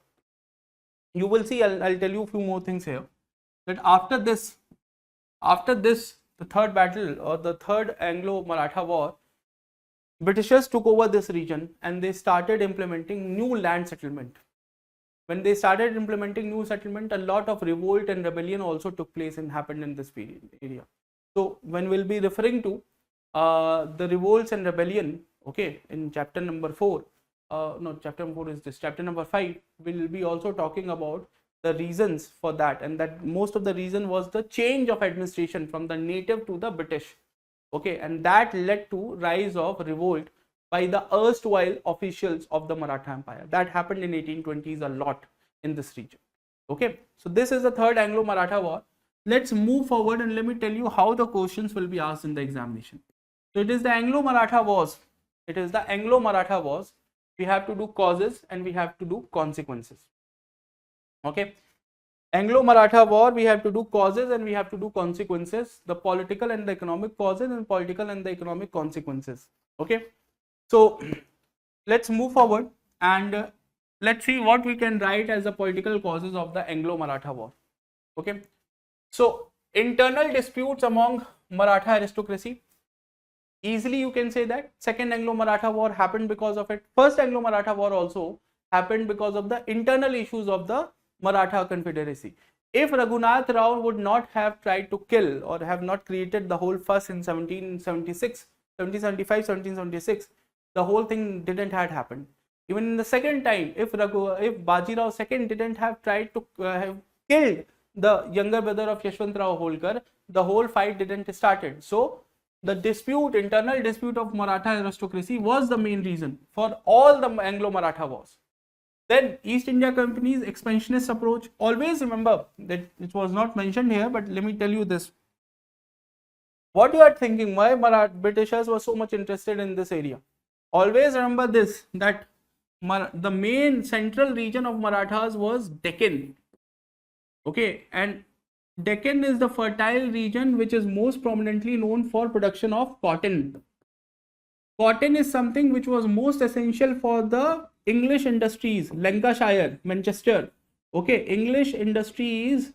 You will see, I'll tell you a few more things here, that after this, the third battle or the third Anglo-Maratha War, Britishers took over this region and they started implementing new land settlement. When they started implementing new settlement, a lot of revolt and rebellion also took place and happened in this area. So when we'll be referring to the revolts and rebellion, okay, in chapter number 4, no, chapter number 4 is this, chapter number 5, we'll be also talking about the reasons for that, and that most of the reason was the change of administration from the native to the British. Okay, and that led to rise of revolt by the erstwhile officials of the Maratha Empire. That happened in 1820s a lot in this region. Okay, so this is the third Anglo-Maratha War. Let's move forward and let me tell you how the questions will be asked in the examination. So it is the Anglo-Maratha Wars. It is the Anglo-Maratha Wars. We have to do causes and we have to do consequences. Okay, Anglo-Maratha War, we have to do causes and we have to do consequences, the political and the economic causes and political and the economic consequences. Okay, so let's move forward and let's see what we can write as the political causes of the Anglo-Maratha War. Okay, so internal disputes among Maratha aristocracy. Easily you can say that second Anglo-Maratha War happened because of it. First Anglo-Maratha War also happened because of the internal issues of the Maratha Confederacy. If Raghunath Rao would not have tried to kill or have not created the whole fuss in 1776, 1775, 1776, the whole thing didn't have happened. Even in the second time, if Bajirao II didn't have tried to have killed the younger brother of Yashwantrao Holkar, the whole fight didn't started. So the dispute, internal dispute of Maratha aristocracy was the main reason for all the Anglo-Maratha wars. Then East India Company's expansionist approach. Always remember that it was not mentioned here, but let me tell you this. What you are thinking, why Britishers were so much interested in this area? Always remember this, that the main central region of Marathas was Deccan. Okay, and Deccan is the fertile region which is most prominently known for production of cotton. Cotton is something which was most essential for the English industries, Lancashire, Manchester. Okay, English industries,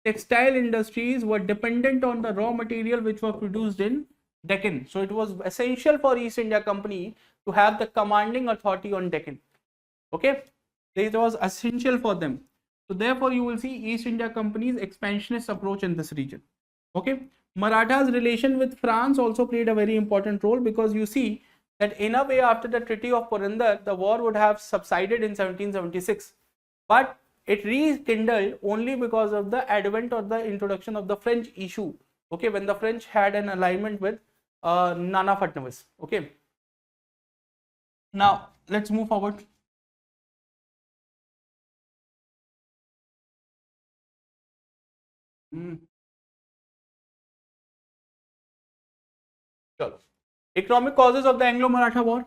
textile industries were dependent on the raw material which were produced in Deccan. So it was essential for East India Company to have the commanding authority on Deccan. Okay, it was essential for them. So therefore you will see East India Company's expansionist approach in this region. Okay, Maratha's relation with France also played a very important role, because you see that in a way after the Treaty of Purandar, the war would have subsided in 1776, but it rekindled only because of the advent or the introduction of the French issue. Okay, when the French had an alignment with Nana Fadnavis. Okay, Now let's move forward. Chalo. Economic causes of the Anglo-Maratha War.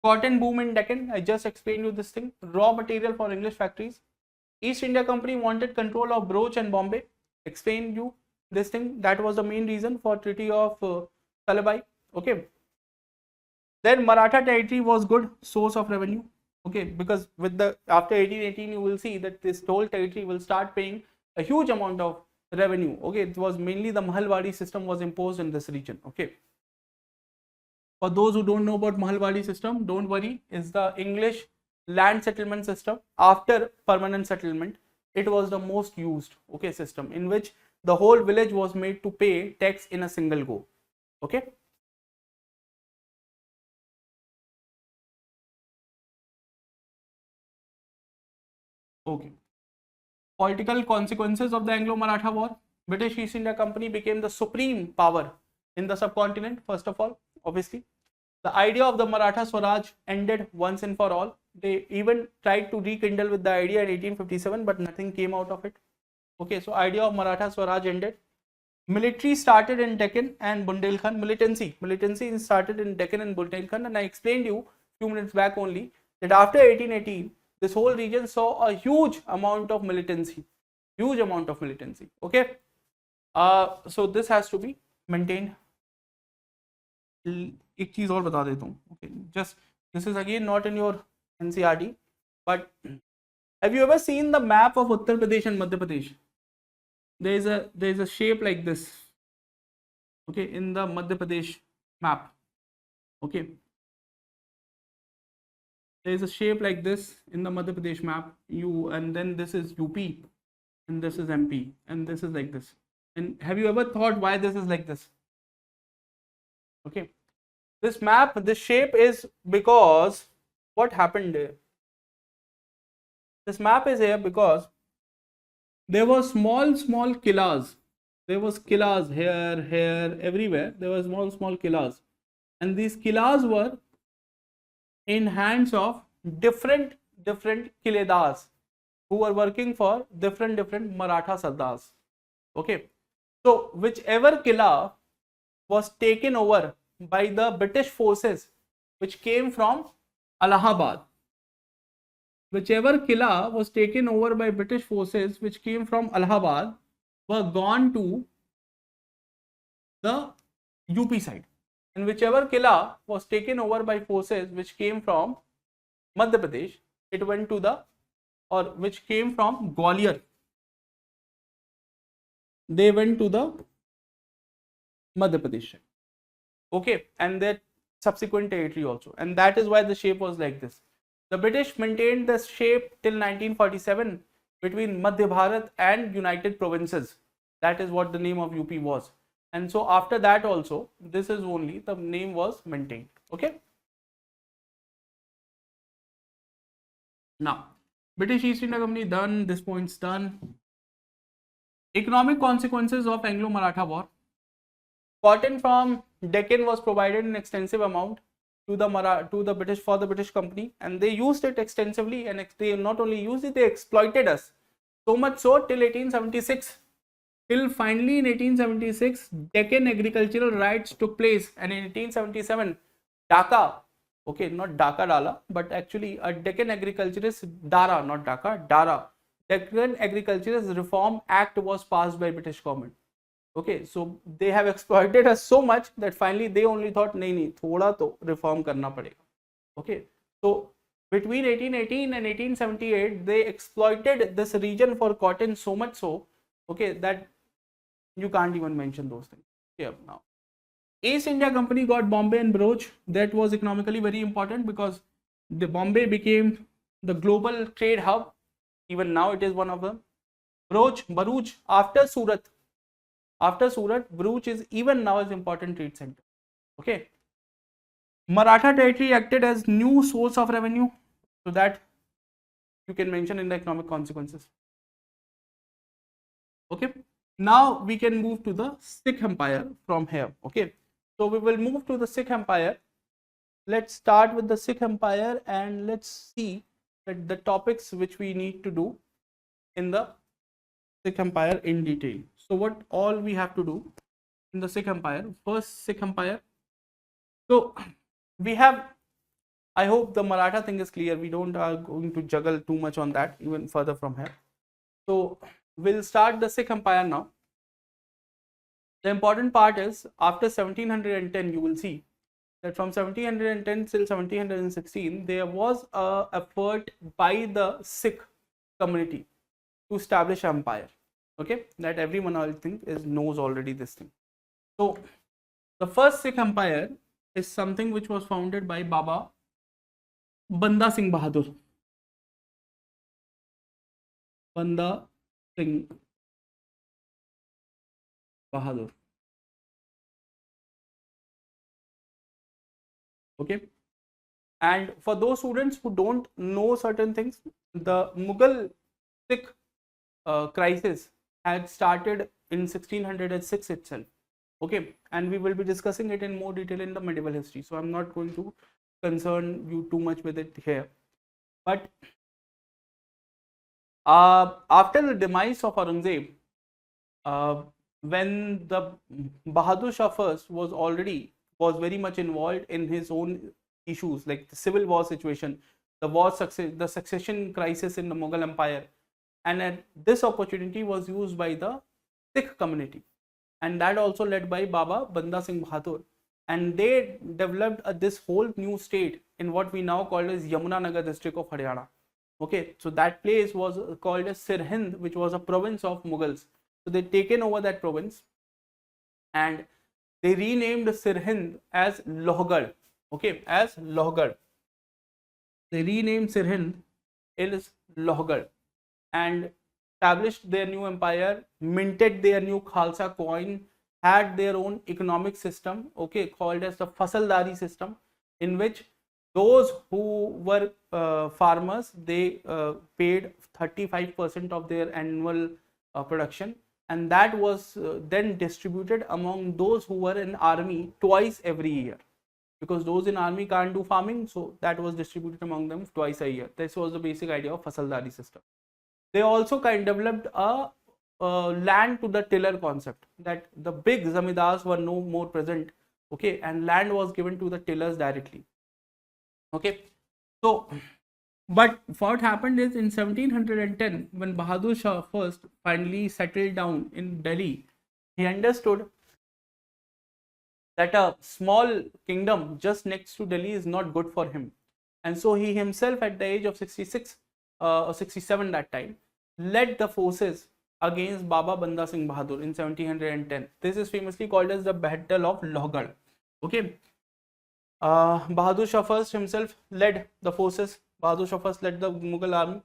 Cotton boom in Deccan. I just explained you this thing. Raw material for English factories. East India Company wanted control of Broach and Bombay. Explained you this thing. That was the main reason for Treaty of Salabai. Okay. Then Maratha territory was good source of revenue. Okay, because with the after 1818 you will see that this whole territory will start paying a huge amount of revenue. Okay, it was mainly the Mahalwadi system was imposed in this region. Okay. For those who don't know about Mahalwadi system, don't worry, it's the English land settlement system after permanent settlement. It was the most used, okay, system in which the whole village was made to pay tax in a single go. Okay. Okay. Political consequences of the Anglo-Maratha War. British East India Company became the supreme power in the subcontinent, first of all, obviously. The idea of the Maratha Swaraj ended once and for all. They even tried to rekindle with the idea in 1857, but nothing came out of it. Okay, so idea of Maratha Swaraj ended. Military started in Deccan and Bundelkhand. Militancy started in Deccan and Bundelkhand, and I explained you a few minutes back only that after 1818, this whole region saw a huge amount of militancy. Okay. So this has to be maintained. एक चीज और बता देता हूँ. Okay, just this is again not in your NCERT, but have you ever seen the map of Uttar Pradesh and Madhya Pradesh? There is a shape like this. Okay, in the Madhya Pradesh map. Okay, there is a shape like this in the Madhya Pradesh map. And then this is UP, and this is MP, and this is like this. And have you ever thought why this is like this? Okay, this map, this shape is because what happened there? This map is here because there were small killas. There was killas here, everywhere. There were small killas, and these killas were in hands of different kiledars who were working for different Maratha sardars. Okay, so whichever killa was taken over by the British forces which came from Allahabad, whichever killa was taken over by British forces which came from Allahabad were gone to the UP side, and whichever killa was taken over by forces which came from Madhya Pradesh, it went to the, or which came from Gwalior, they went to the Madhya Pradesh. Okay, and that subsequent territory also, and that is why the shape was like this. The British maintained this shape till 1947 between Madhya Bharat and United Provinces. That is what the name of UP was. And so after that also, this is only the name was maintained. Okay. Now, British East India Company done, this point's done. Economic consequences of Anglo-Maratha War. Cotton from Deccan was provided in extensive amount to the British, for the British company, and they used it extensively, and they not only used it, they exploited us. So much so till 1876. Till finally in 1876, Deccan agricultural riots took place, and in 1877, Dhaka, okay, not Dhaka Dala, but actually a Deccan agriculturist, Dara, not Dhaka, Dara, Deccan Agriculturist Reform Act was passed by British government. Okay, so they have exploited us so much that finally they only thought, nahi, thoda to reform karna padega. Okay, so between 1818 and 1878, they exploited this region for cotton so much so, okay, that you can't even mention those things. Here now, East India Company got Bombay and Broach. That was economically very important because the Bombay became the global trade hub. Even now it is one of them. Bharuch after Surat. After Surat, Bharuch is even now an important trade center. Okay. Maratha territory acted as new source of revenue, so that you can mention in the economic consequences. Okay. Now we can move to the Sikh Empire from here. Okay. So we will move to the Sikh Empire. let's start with the Sikh Empire and let's see that the topics which we need to do in the Sikh Empire in detail. So what all we have to do in the Sikh Empire? First, Sikh Empire. So we have, I hope the Maratha thing is clear. We don't are going to juggle too much on that even further from here. So we'll start the Sikh Empire now. The important part is after 1710, you will see that from 1710 till 1716, there was a effort by the Sikh community to establish empire. Okay, that everyone I think knows already this thing. So the first Sikh Empire is something which was founded by Baba Banda Singh Bahadur. Banda Singh Bahadur. Okay, and for those students who don't know certain things, the Mughal Sikh crisis had started in 1606 itself. Okay, and we will be discussing it in more detail in the medieval history, so I'm not going to concern you too much with it here. But after the demise of Aurangzeb, when the Bahadur Shah first was very much involved in his own issues like the civil war situation, the succession crisis in the Mughal Empire, and this opportunity was used by the Sikh community, and that also led by Baba Banda Singh Bahadur, and they developed this whole new state in what we now call as Yamunanagar district of Haryana. Okay, so that place was called as Sirhind, which was a province of Mughals. So they taken over that province and they renamed Sirhind as Lohgarh. Okay, as Lohgarh. They renamed Sirhind as Lohgarh and established their new empire, minted their new Khalsa coin, had their own economic system, okay, called as the Fasaldari system, in which those who were farmers, they paid 35% of their annual production, and that was then distributed among those who were in army twice every year, because those in army can't do farming, so that was distributed among them twice a year. This was the basic idea of Fasaldari system. They also developed a land to the tiller concept, that the big zamindars were no more present, okay, and land was given to the tillers directly. Okay, so but what happened is in 1710, when Bahadur Shah first finally settled down in Delhi, he understood that a small kingdom just next to Delhi is not good for him, and so he himself, at the age of 66 or 67 that time, led the forces against Baba Banda Singh Bahadur in 1710. This is famously called as the Battle of Lohgarh. Okay, Bahadur Shah first himself led the forces. Bahadur Shah first led the Mughal army.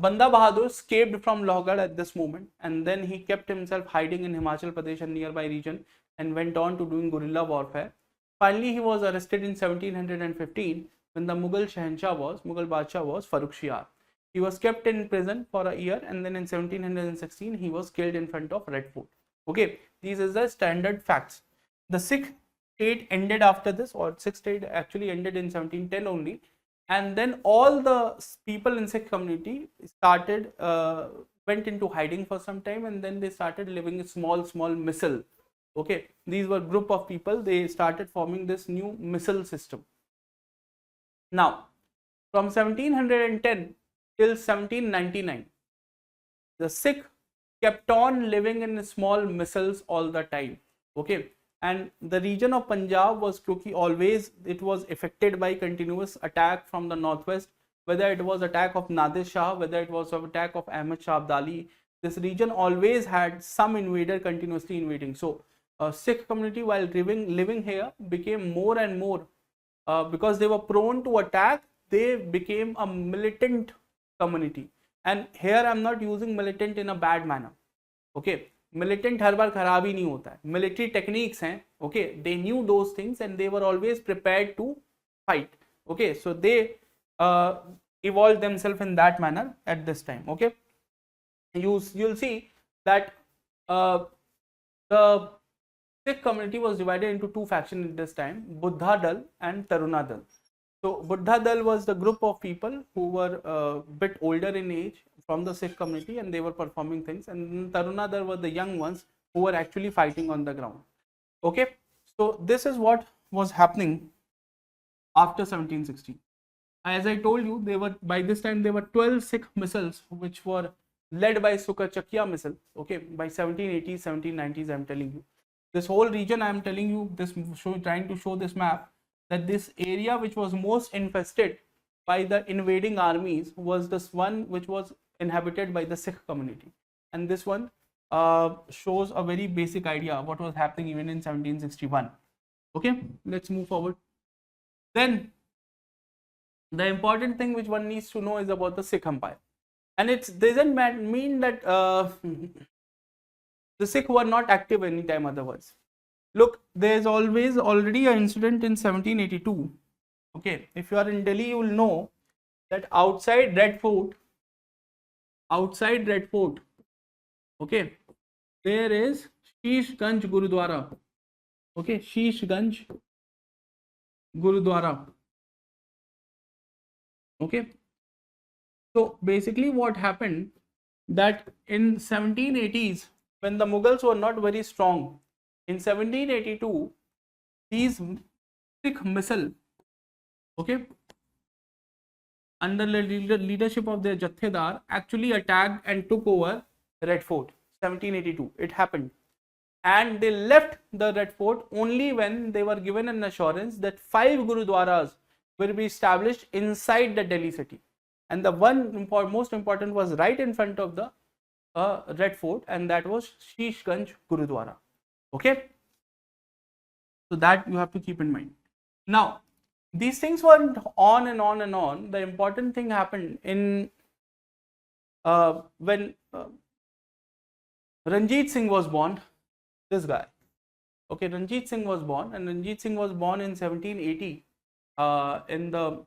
Banda Bahadur escaped from Lohgarh at this moment, and then he kept himself hiding in Himachal Pradesh and nearby region and went on to doing guerrilla warfare. Finally, he was arrested in 1715 when the Mughal Badshah was Farrukhsiyar. He was kept in prison for a year, and then in 1716 he was killed in front of Red Fort. Okay, these are the standard facts. The Sikh state ended after this, or Sikh state actually ended in 1710 only, and then all the people in Sikh community started went into hiding for some time, and then they started living in small misl. Okay, these were group of people. They started forming this new misl system. Now, from 1710 till 1799, the Sikh kept on living in small misls all the time. Okay, and the region of Punjab was always, it was affected by continuous attack from the northwest, whether it was attack of Nadir Shah, whether it was an attack of Ahmad Shah Abdali. This region always had some invader continuously invading. So Sikh community, while living here, became more and more because they were prone to attack, they became a militant community. And here I'm not using militant in a bad manner. Okay, militant हर बार खराब ही नहीं होता है. Military techniques हैं. Okay, they knew those things and they were always prepared to fight. Okay, so they evolved themselves in that manner at this time. Okay, you'll see that the Sikh community was divided into two factions at this time, Buddha Dal and Taruna Dal. So Buddha Dal was the group of people who were a bit older in age from the Sikh community, and they were performing things, and Taruna Dal were the young ones who were actually fighting on the ground. Okay, so this is what was happening after 1716. As I told you, by this time there were 12 Sikh missiles which were led by Sukha missile. Okay, by 1780s, 1790s, I am telling you. This whole region, I am telling you, trying to show this map, that this area which was most infested by the invading armies was this one which was inhabited by the Sikh community. And this one shows a very basic idea of what was happening even in 1761. Okay, let's move forward. Then the important thing which one needs to know is about the Sikh Empire, and it doesn't mean that the Sikh were not active anytime otherwise. Look, there is always already an incident in 1782. Okay, if you are in Delhi, you will know that outside Red Fort, okay, there is Shishganj Gurudwara. Okay, Shishganj Gurudwara. Okay, so basically what happened, that in 1780s, when the Mughals were not very strong, in 1782 these Sikh missile, okay, under the leadership of their Jathedar, actually attacked and took over Red Fort. 1782 it happened, and they left the Red Fort only when they were given an assurance that 5 Gurudwaras will be established inside the Delhi city, and the most important was right in front of the Red Fort, and that was Shishganj Gurudwara. Okay, so that you have to keep in mind. Now these things went on and on and on. The important thing happened in when Ranjit Singh was born. This guy, okay, Ranjit Singh was born, and Ranjit Singh was born in 1780 in the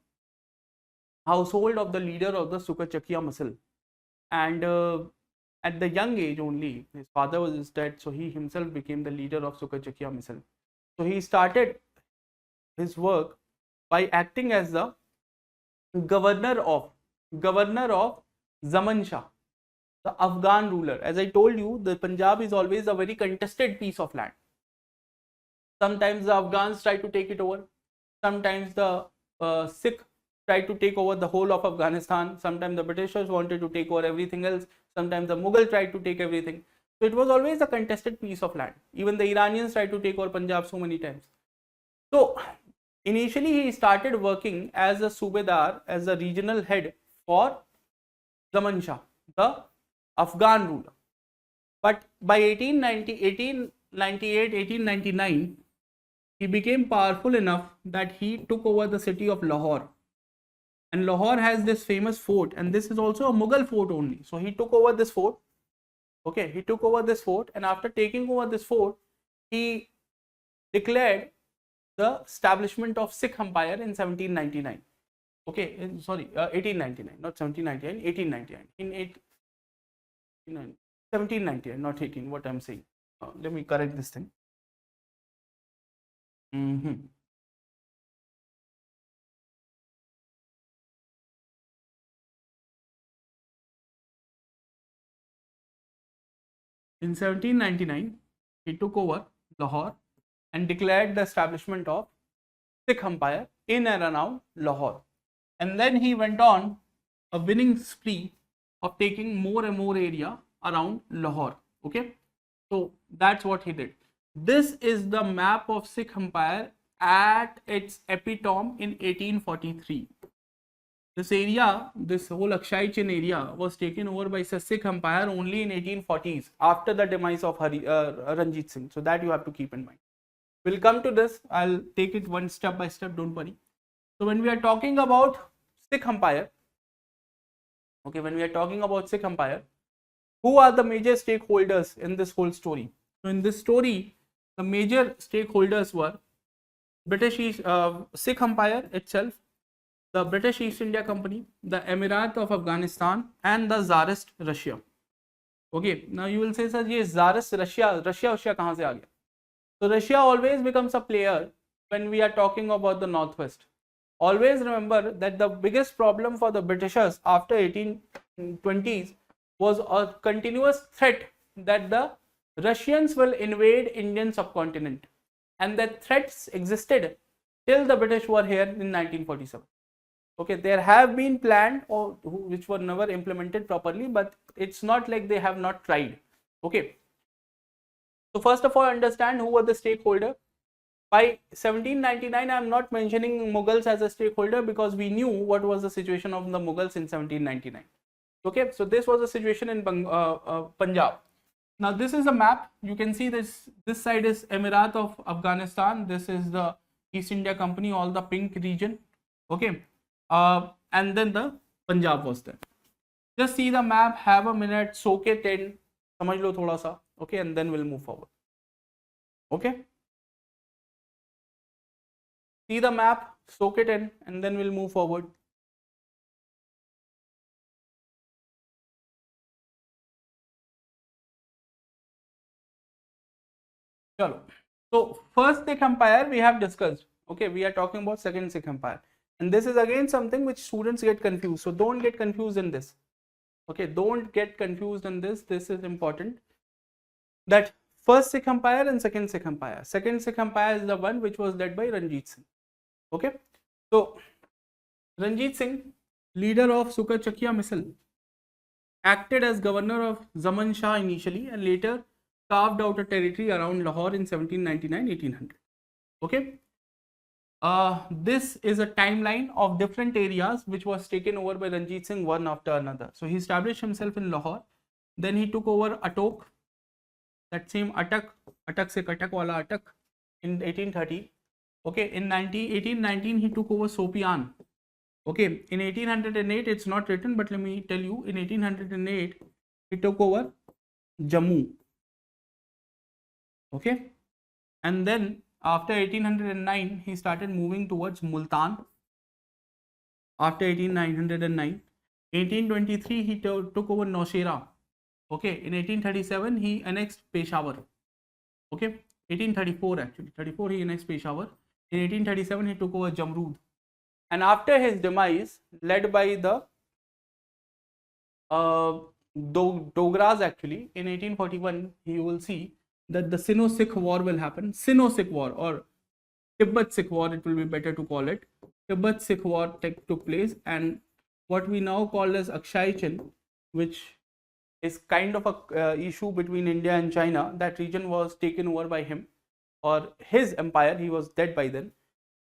household of the leader of the Sukha missile, and at the young age only, his father was dead, so he himself became the leader of Sukha missile. So he started his work by acting as the governor of Zaman Shah, the Afghan ruler. As I told you, the Punjab is always a very contested piece of land. Sometimes the Afghans try to take it over, sometimes the Sikh tried to take over the whole of Afghanistan, sometimes the Britishers wanted to take over everything else, sometimes the Mughal tried to take everything. So it was always a contested piece of land. Even the Iranians tried to take over Punjab so many times. So initially he started working as a Subedar, as a regional head for Zaman Shah, the Afghan ruler. But by 1898, 1899, he became powerful enough that he took over the city of Lahore. And Lahore has this famous fort, and this is also a Mughal fort only. So he took over this fort. Okay, he took over this fort, and after taking over this fort, he declared the establishment of Sikh Empire in 1799. Okay, 1899, not 1799, 1899. In 1799, not 18. What I'm saying. Let me correct this thing. In 1799, he took over Lahore and declared the establishment of Sikh Empire in and around Lahore. And then he went on a winning spree of taking more and more area around Lahore. Okay, so that's what he did. This is the map of Sikh Empire at its epitome in 1843. This area, this whole Akshay Chin area, was taken over by Sikh Empire only in 1840s, after the demise of Ranjit Singh. So that you have to keep in mind. We'll come to this. I'll take it one step by step. Don't worry. So when we are talking about Sikh Empire, okay, when we are talking about Sikh Empire, who are the major stakeholders in this whole story? So in this story, the major stakeholders were British Sikh Empire itself, the British East India Company, the Emirate of Afghanistan, and the Tsarist Russia. Okay, now you will say, sir, ये Tsarist Russia kahan se aa gaya? So Russia always becomes a player when we are talking about the northwest. Always remember that the biggest problem for the Britishers after 1820s was a continuous threat that the Russians will invade Indian subcontinent, and that threats existed till the British were here in 1947. Okay, there have been planned or which were never implemented properly, but it's not like they have not tried. Okay, so first of all, understand who were the stakeholder. By 1799, I am not mentioning Mughals as a stakeholder because we knew what was the situation of the Mughals in 1799. Okay, so this was the situation in Punjab. Now this is a map. You can see this side is Emirat of Afghanistan. This is the East India Company, all the pink region. Okay, and then the Punjab was there. Just see the map, have a minute, soak it in, समझ लो थोड़ा सा. Okay, and then we'll move forward. Okay, see the map, soak it in, and then we'll move forward. Chalo. So first Sikh Empire we have discussed. Okay, we are talking about second Sikh Empire, and this is again something which students get confused. So don't get confused in this. Okay, don't get confused in this. This is important. That first Sikh Empire and second Sikh Empire. Second Sikh Empire is the one which was led by Ranjit Singh. Okay, so Ranjit Singh, leader of Sukha Chakia Misl, acted as governor of Zaman Shah initially and later carved out a territory around Lahore in 1799-1800. Okay, this is a timeline of different areas which was taken over by Ranjit Singh one after another. So he established himself in Lahore, then he took over Atok, that same Atak se Katak wala Atak, in 1830. Okay, in 1819 he took over Sopian. Okay, in 1808 it's not written, but let me tell you, in 1808 he took over Jammu. Okay, and then after 1809 he started moving towards Multan. After 1809, 1823 he took over Naushera. Okay, in 1837 he annexed Peshawar. Okay, 1834 actually, 34 he annexed Peshawar. In 1837 he took over Jamrud, and after his demise, led by the Dogras actually, in 1841 you will see that the Sino-Sikh War will happen. Sino-Sikh War, or Tibet-Sikh War, it will be better to call it. Tibet-Sikh War took place, and what we now call as Aksai Chin, which is kind of a issue between India and China, that region was taken over by him, or his empire. He was dead by then,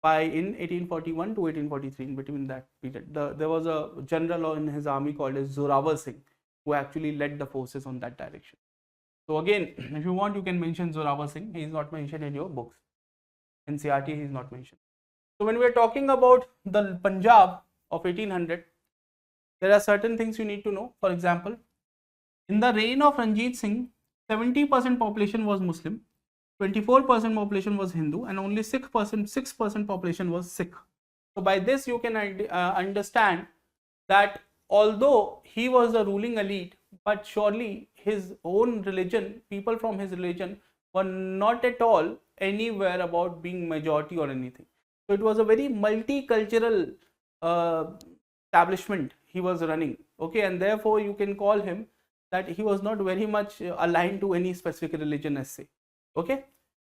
in 1841 to 1843. In between that period, there was a general in his army called as Zorawar Singh, who actually led the forces on that direction. So again, if you want, you can mention Zorawar Singh. He is not mentioned in your books. NCERT he is not mentioned. So when we are talking about the Punjab of 1800, there are certain things you need to know. For example, in the reign of Ranjit Singh, 70% population was Muslim, 24% population was Hindu, and only 6% population was Sikh. So by this you can understand that although he was the ruling elite, but surely his own religion, people from his religion were not at all anywhere about being majority or anything. So it was a very multicultural establishment he was running. Okay, and therefore you can call him that he was not very much aligned to any specific religion as say. Okay,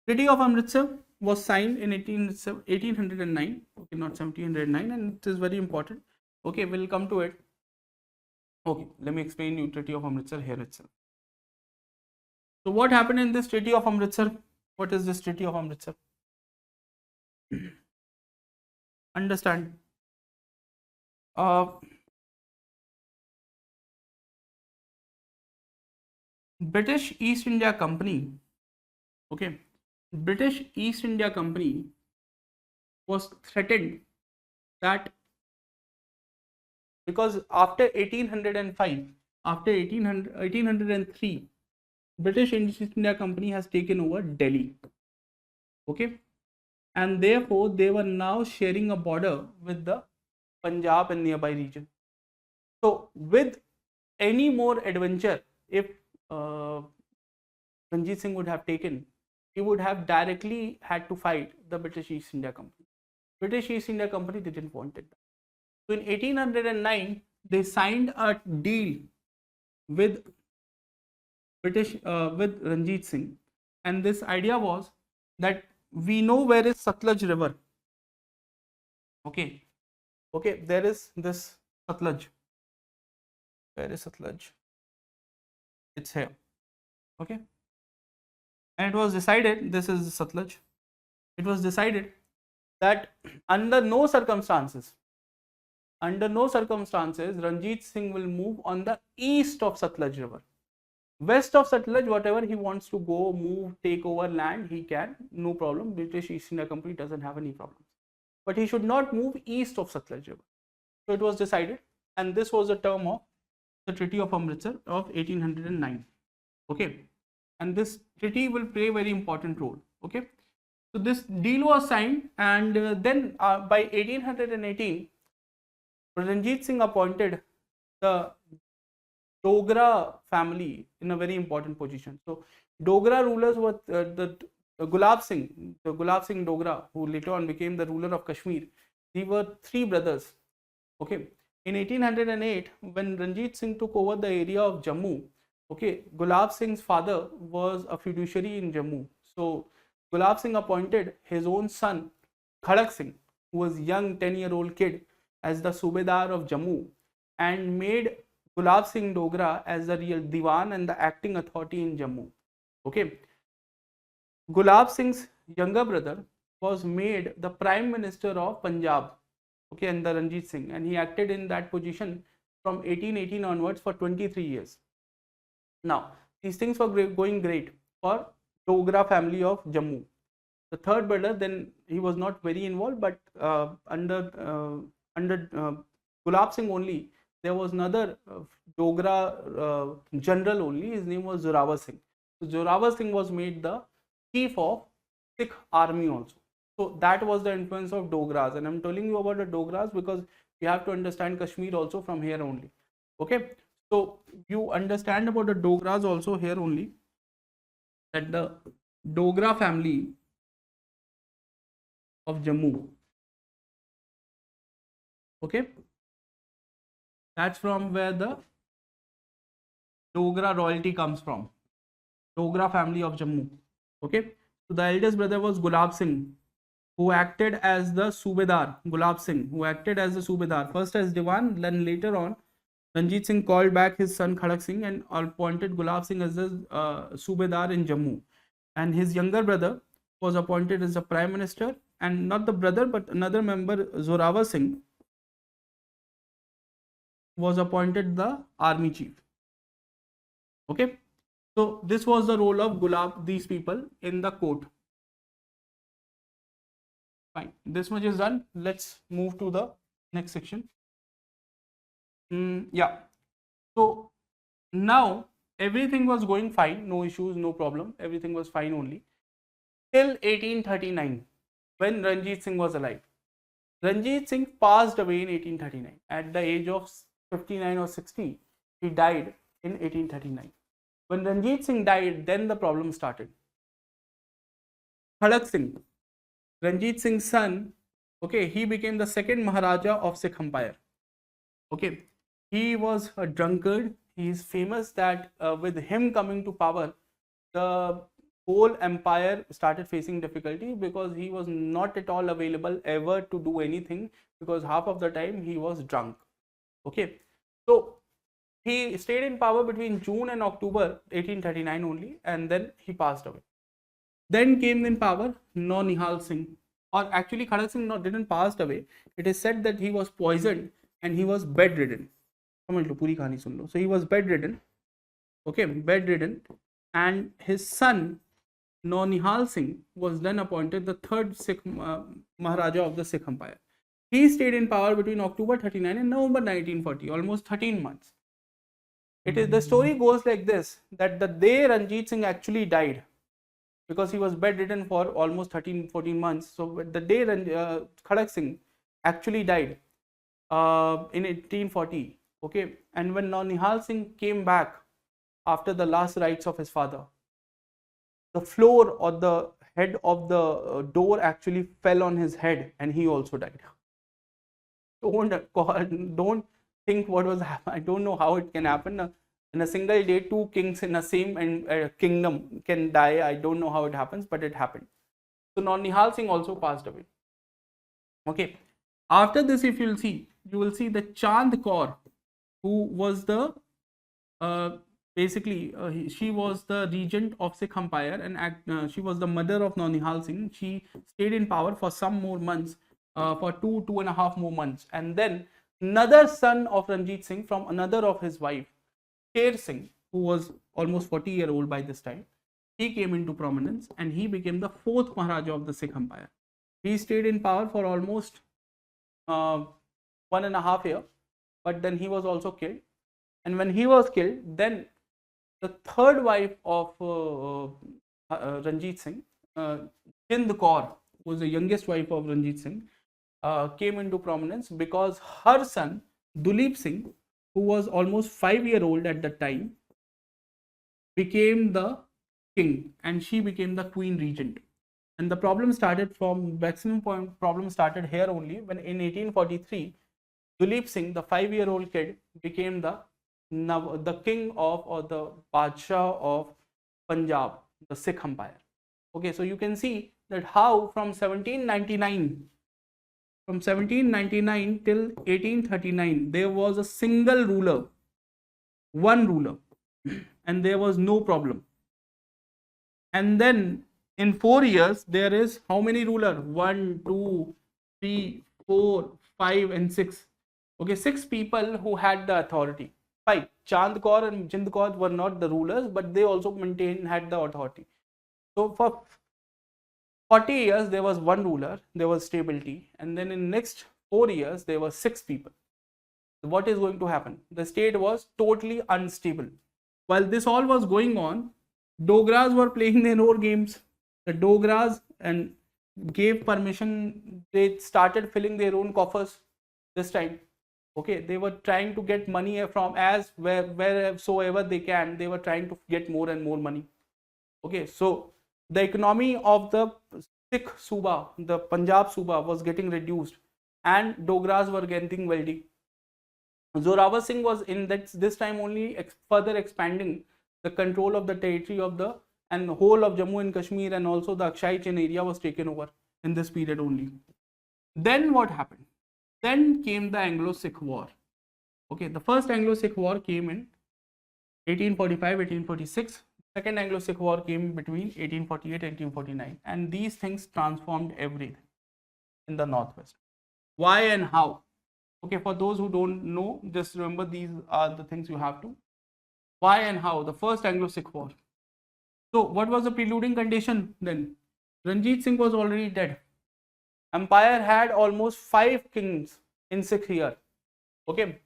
Treaty of Amritsar was signed in 1809. Okay, not 1709, and it is very important. Okay, we'll come to it. Okay, let me explain you Treaty of Amritsar here itself. So what happened in this Treaty of Amritsar? What is this Treaty of Amritsar? Understand. British East India Company. Okay, British East India Company was threatened that because after 1805, after 1803, British East India Company has taken over Delhi. Okay, and therefore they were now sharing a border with the Punjab and nearby region. So with any more adventure, if Ranjit Singh would have taken, he would have directly had to fight the British East India Company. British East India Company didn't want it. So in 1809, they signed a deal with with Ranjit Singh, and this idea was that we know where is Satluj River. Okay, there is this Satluj. Where is Satluj? It's here. Okay, and it was decided, this is Satluj. It was decided that under no circumstances, Ranjit Singh will move on the east of Satluj River. West of Satluj, whatever he wants to go, move, take over land, he can, no problem. British East India Company doesn't have any problems. But he should not move east of Satluj River. So it was decided, and this was the term of the Treaty of Amritsar of 1809. Okay, and this treaty will play a very important role. Okay, so this deal was signed, and then by 1818, Ranjit Singh appointed the Dogra family in a very important position. So Dogra rulers were the Gulab Singh Dogra, who later on became the ruler of Kashmir. They were three brothers. Okay, in 1808, when Ranjit Singh took over the area of Jammu, okay, Gulab Singh's father was a fiduciary in Jammu. So Gulab Singh appointed his own son Khadak Singh, who was young 10-year-old kid, as the Subedar of Jammu, and made Gulab Singh Dogra as the real Diwan and the acting authority in Jammu. Okay, Gulab Singh's younger brother was made the Prime Minister of Punjab, okay, under Ranjit Singh, and he acted in that position from 1818 onwards for 23 years. Now, these things were going great for Dogra family of Jammu. The third brother, then he was not very involved, but under Gulab Singh only, there was another Dogra general only. His name was Zorawar Singh. So Zorawar Singh was made the chief of Sikh Army also. So that was the influence of Dogras, and I'm telling you about the Dogras because you have to understand Kashmir also from here only. Okay, so you understand about the Dogras also here only, that the Dogra family of Jammu. Okay, that's from where the Dogra royalty comes from. Dogra family of Jammu. Okay, so the eldest brother was Gulab Singh, who acted as the Subedar. Gulab Singh, who acted as the Subedar, first as Diwan, then later on Ranjit Singh called back his son Khadak Singh and appointed Gulab Singh as the Subedar in Jammu. And his younger brother was appointed as the Prime Minister, and not the brother but another member, Zorawar Singh, was appointed the army chief. Okay, so this was the role of these people in the court. Fine, this much is done. Let's move to the next section. Yeah, so now everything was going fine, no issues, no problem, everything was fine only till 1839, when Ranjit Singh was alive. Ranjit Singh passed away in 1839 at the age of 59 or 60. He died in 1839. When Ranjit Singh died, then the problem started. Khadak Singh, Ranjit Singh's son, okay, he became the second Maharaja of Sikh Empire. Okay, he was a drunkard. He is famous that with him coming to power, the whole empire started facing difficulty because he was not at all available ever to do anything, because half of the time he was drunk. Okay, so he stayed in power between June and October 1839 only, and then he passed away. Then came in power Nihal Singh, or actually Khadak Singh didn't pass away. It is said that he was poisoned and he was bedridden. So he was bedridden. Okay, bedridden, and his son Nihal Singh was then appointed the third Sikh Maharaja of the Sikh Empire. He stayed in power between October 39 and November 1940, almost 13 months. The story goes like this, that the day Ranjit Singh actually died, because he was bedridden for almost 13-14 months. So the day Khadak Singh actually died in 1840, okay, and when Nihal Singh came back after the last rites of his father, the floor or the head of the door actually fell on his head and he also died. Don't think what was happening. I don't know how it can happen. In a single day, two kings in a same kingdom can die. I don't know how it happens, but it happened. So now Nihal Singh also passed away. Okay. After this, if you'll see, you will see the Chand Kaur, who was the she was the regent of Sikh Empire, and she was the mother of Nihal Singh. She stayed in power for some more months, for 2.5 more months, and then another son of Ranjit Singh from another of his wife, Sher Singh, who was almost 40-year-old by this time, he came into prominence and he became the fourth Maharaja of the Sikh Empire. He stayed in power for almost 1.5 years, but then he was also killed. And when he was killed, then the third wife of Ranjit Singh, Jind Kaur, who was the youngest wife of Ranjit Singh, came into prominence because her son, Duleep Singh, who was almost 5-year-old at the time, became the king and she became the queen regent. And the problem started from maximum point. Problem started here only when in 1843, Duleep Singh, the 5-year-old kid, became the king of, or the Bajirao of Punjab, the Sikh Empire. Okay, so you can see that how from 1799 till 1839 there was a single ruler, one ruler, and there was no problem. And then in 4 years there is how many ruler? 1, 2, 3, 4, 5 and 6. Okay, 6 people who had the authority. 5. Chand Kaur and Jind Kaur were not the rulers, but they also had the authority. So for 40 years there was one ruler, there was stability, and then in next 4 years there were 6 people. What is going to happen? The state was totally unstable. While this all was going on, Dogras were playing their own games. The Dogras and gave permission, they started filling their own coffers this time. Okay, they were trying to get money from wheresoever they can. They were trying to get more and more money. Okay, so the economy of the Sikh Suba, the Punjab Suba, was getting reduced, and Dogras were getting wealthy. Zorawar Singh was in this time only further expanding the control of the territory of the and whole of Jammu and Kashmir, and also the Aksai Chin area was taken over in this period only. Then what happened? Then came the Anglo-Sikh War. Okay, the first Anglo-Sikh War came in 1845-1846. Second Anglo-Sikh War came between 1848 and 1849, and these things transformed everything in the Northwest. Why and how? Okay, for those who don't know, just remember these are the things you have to. Why and how? The first Anglo-Sikh War. So what was the preluding condition then? Ranjit Singh was already dead. Empire had almost 5 kings in 6 years. Okay,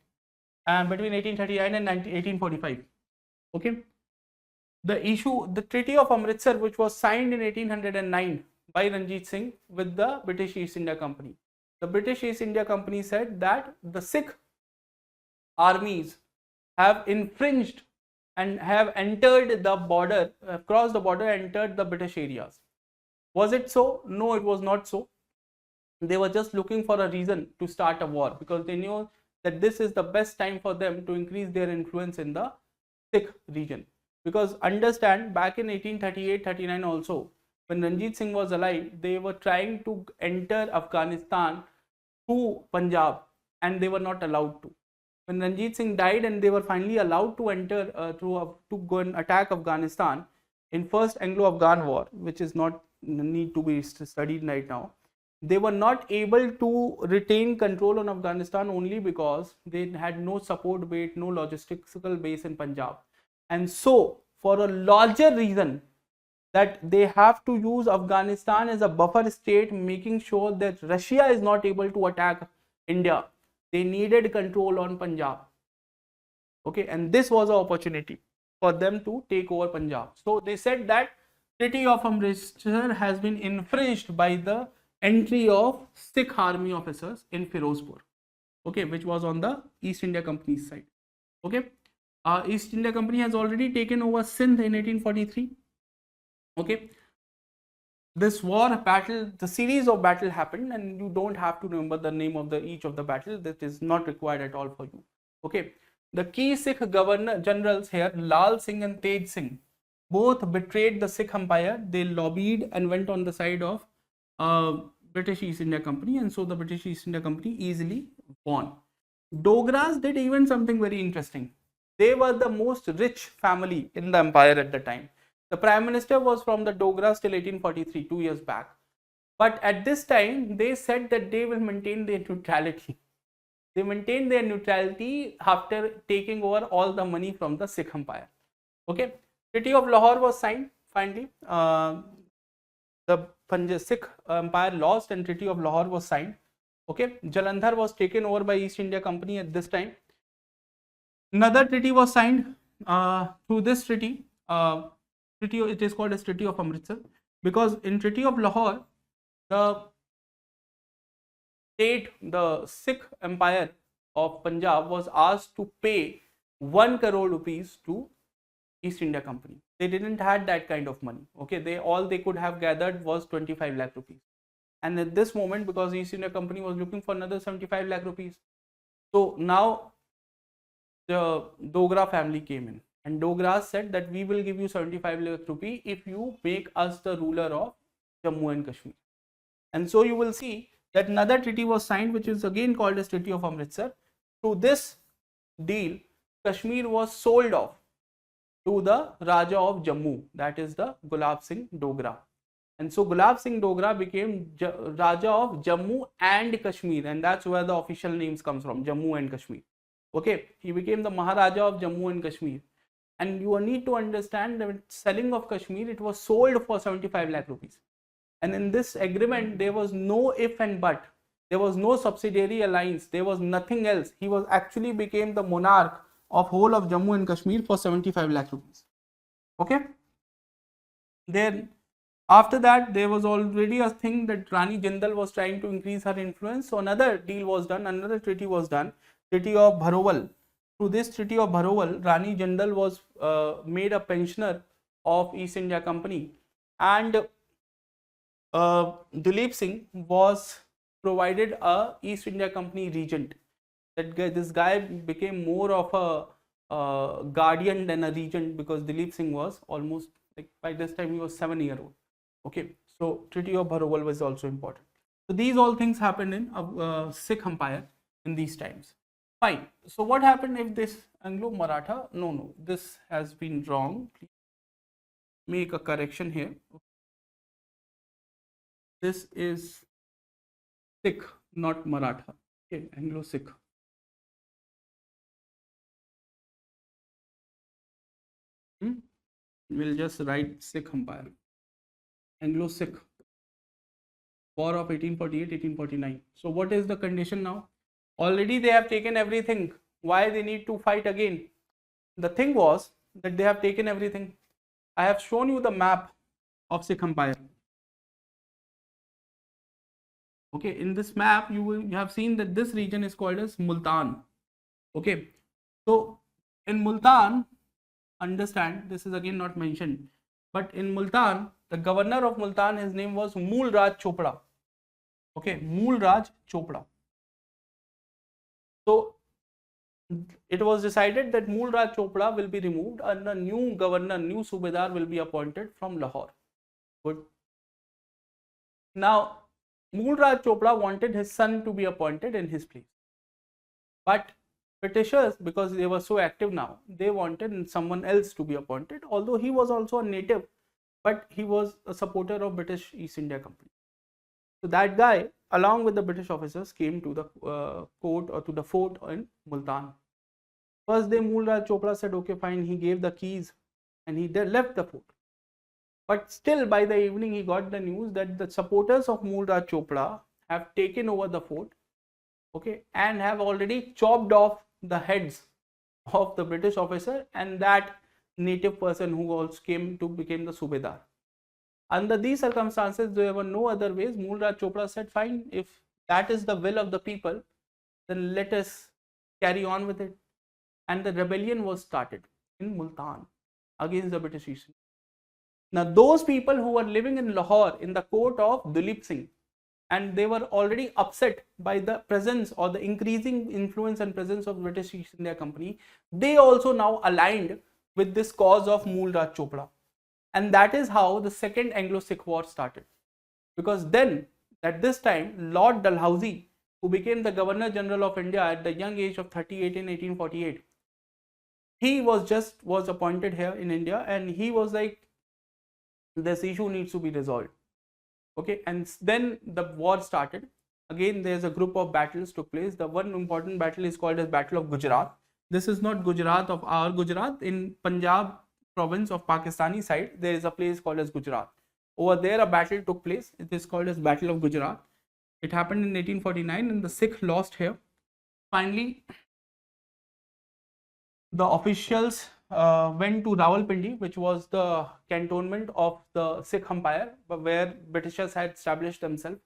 and between 1839 and 1845. Okay, the Treaty of Amritsar, which was signed in 1809 by Ranjit Singh with the British East India Company. The British East India Company said that the Sikh armies have infringed and have entered the border, crossed the border, entered the British areas. Was it so? No, it was not so. They were just looking for a reason to start a war, because they knew that this is the best time for them to increase their influence in the Sikh region. Because understand, back in 1838-39 also, when Ranjit Singh was alive, they were trying to enter Afghanistan through Punjab, and they were not allowed to. When Ranjit Singh died and they were finally allowed to enter to go and attack Afghanistan in first Anglo-Afghan War, which is not need to be studied right now, they were not able to retain control on Afghanistan only because they had no support base, no logistical base in Punjab. And so, for a larger reason that they have to use Afghanistan as a buffer state, making sure that Russia is not able to attack India, they needed control on Punjab. Okay, and this was an opportunity for them to take over Punjab. So they said that Treaty of Amritsar has been infringed by the entry of Sikh army officers in Firozpur, okay, which was on the East India Company's side. Okay, East India Company has already taken over Sindh in 1843. Okay, this war battle, the series of battle happened, and you don't have to remember the name of the each of the battle. That is not required at all for you. Okay, the key Sikh governor generals here, Lal Singh and Tej Singh, both betrayed the Sikh Empire. They lobbied and went on the side of British East India Company, and so the British East India Company easily won. Dogras did even something very interesting. They were the most rich family in the empire at the time. The prime minister was from the Dogras till 1843, 2 years back. But at this time, they said that they will maintain their neutrality. They maintained their neutrality after taking over all the money from the Sikh Empire. Okay, Treaty of Lahore was signed finally. The Sikh Empire lost, and Treaty of Lahore was signed. Okay, Jalandhar was taken over by East India Company at this time. Another treaty was signed through this treaty. It is called as Treaty of Amritsar, because in Treaty of Lahore, the Sikh Empire of Punjab was asked to pay 1 crore rupees to East India Company. They didn't had that kind of money. Okay, all they could have gathered was 25 lakh rupees. And at this moment, because East India Company was looking for another 75 lakh rupees, so now the Dogra family came in, and Dogra said that we will give you 75 lakh rupee if you make us the ruler of Jammu and Kashmir. And so you will see that another treaty was signed, which is again called as Treaty of Amritsar. Through this deal, Kashmir was sold off to the Raja of Jammu, that is the Gulab Singh Dogra. And so Gulab Singh Dogra became Raja of Jammu and Kashmir, and that's where the official names comes from, Jammu and Kashmir. Okay, he became the Maharaja of Jammu and Kashmir. And you need to understand that selling of Kashmir, it was sold for 75 lakh rupees. And in this agreement, there was no if and but. There was no subsidiary alliance. There was nothing else. He was actually became the monarch of whole of Jammu and Kashmir for 75 lakh rupees. Okay. Then after that, there was already a thing that Rani Jindal was trying to increase her influence. So another deal was done. Another treaty was done. Treaty of Bharowal. Through this Treaty of Bharowal, Rani Jindal was made a pensioner of East India Company, and Duleep Singh was provided a East India Company regent. This guy became more of a guardian than a regent, because Duleep Singh was almost, like, by this time he was 7 years old. Okay, so Treaty of Bharowal was also important. So these all things happened in Sikh Empire in these times. Fine. So what happened if this Anglo-Maratha? No, this has been wrong. Please make a correction here. This is Sikh, not Maratha. Okay, Anglo-Sikh. We'll just write Sikh Empire. Anglo-Sikh. War of 1848-1849. So what is the condition now? Already they have taken everything. Why they need to fight again? The thing was that they have taken everything. I have shown you the map of Sikh Empire. Okay, in this map you have seen that this region is called as Multan. Okay, so in Multan, understand, this is again not mentioned, but in Multan, the governor of Multan, his name was Mool Raj Chopra. Okay, Mool Raj Chopra. So it was decided that Mool Raj Chopra will be removed and a new governor, new Subedar will be appointed from Lahore. Good. Now, Mool Raj Chopra wanted his son to be appointed in his place. But Britishers, because they were so active now, they wanted someone else to be appointed, although he was also a native, but he was a supporter of British East India Company. So that guy, along with the British officers, came to the court or to the fort in Multan. First day, Mool Raj Chopra said, okay, fine. He gave the keys and he left the fort. But still, by the evening, he got the news that the supporters of Mool Raj Chopra have taken over the fort, okay, and have already chopped off the heads of the British officer and that native person who also became the Subedar. Under these circumstances, there were no other ways. Mool Raj Chopra said, fine, if that is the will of the people, then let us carry on with it. And the rebellion was started in Multan against the British East. Now those people who were living in Lahore in the court of Duleep Singh, and they were already upset by the presence or the increasing influence and presence of British East India Company, they also now aligned with this cause of Mool Raj Chopra. And that is how the Second Anglo-Sikh War started. Because then, at this time, Lord Dalhousie, who became the Governor General of India at the young age of 38 in 1848, he was appointed here in India, and he was like, this issue needs to be resolved. Okay, and then the war started. Again, there's a group of battles took place. The one important battle is called as Battle of Gujarat. This is not Gujarat of our Gujarat. In Punjab province of Pakistani side, there is a place called as Gujarat. Over there, a battle took place. It is called as Battle of Gujarat. It happened in 1849, and the Sikh lost here. Finally, the officials went to Rawalpindi, which was the cantonment of the Sikh Empire, where Britishers had established themselves,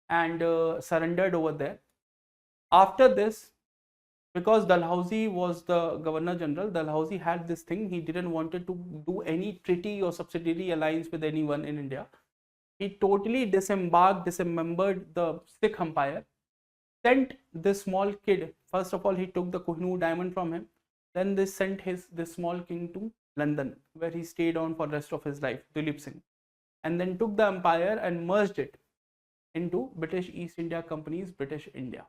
and surrendered over there. After this, because Dalhousie was the Governor General, Dalhousie had this thing, he didn't wanted to do any treaty or subsidiary alliance with anyone in India. He totally dismembered the Sikh Empire, sent this small kid. First of all, he took the Kohinoor diamond from him. Then they sent this small king to London, where he stayed on for the rest of his life, Duleep Singh, and then took the empire and merged it into British East India Company's British India.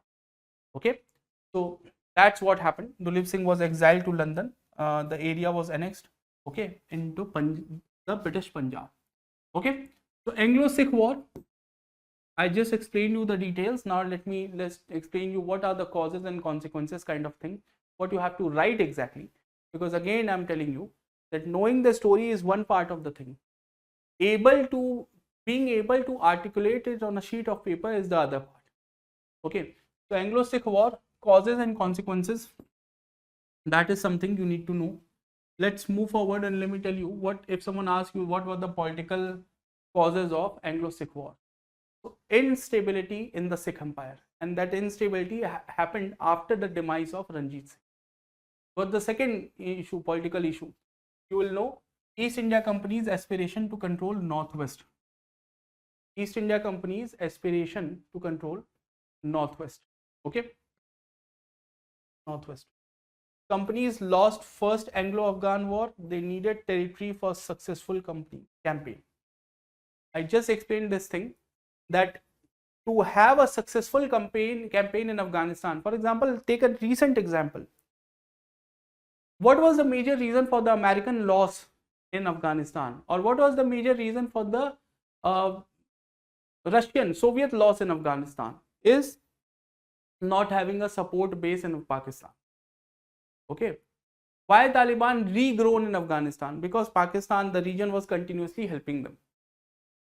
Okay, so that's what happened. Duleep Singh was exiled to London. The area was annexed, okay, into the British Punjab. Okay, so Anglo-Sikh War. I just explained you the details. Now let's explain you what are the causes and consequences kind of thing. What you have to write exactly, because again I'm telling you that knowing the story is one part of the thing. Being able to articulate it on a sheet of paper is the other part. Okay, so Anglo-Sikh War, causes and consequences, that is something you need to know. Let's move forward, and let me tell you what if someone asks you what were the political causes of Anglo-Sikh War. So instability in the Sikh Empire, and that instability happened after the demise of Ranjit Singh. But the second issue, political issue, you will know East India Company's aspiration to control Northwest. East India Company's aspiration to control Northwest. Okay, Northwest. Companies lost first Anglo-Afghan War. They needed territory for successful campaign. I just explained this thing, that to have a successful campaign in Afghanistan, for example, take a recent example. What was the major reason for the American loss in Afghanistan, or what was the major reason for the Soviet loss in Afghanistan? Is not having a support base in Pakistan. Okay, why Taliban regrown in Afghanistan? Because Pakistan, the region, was continuously helping them.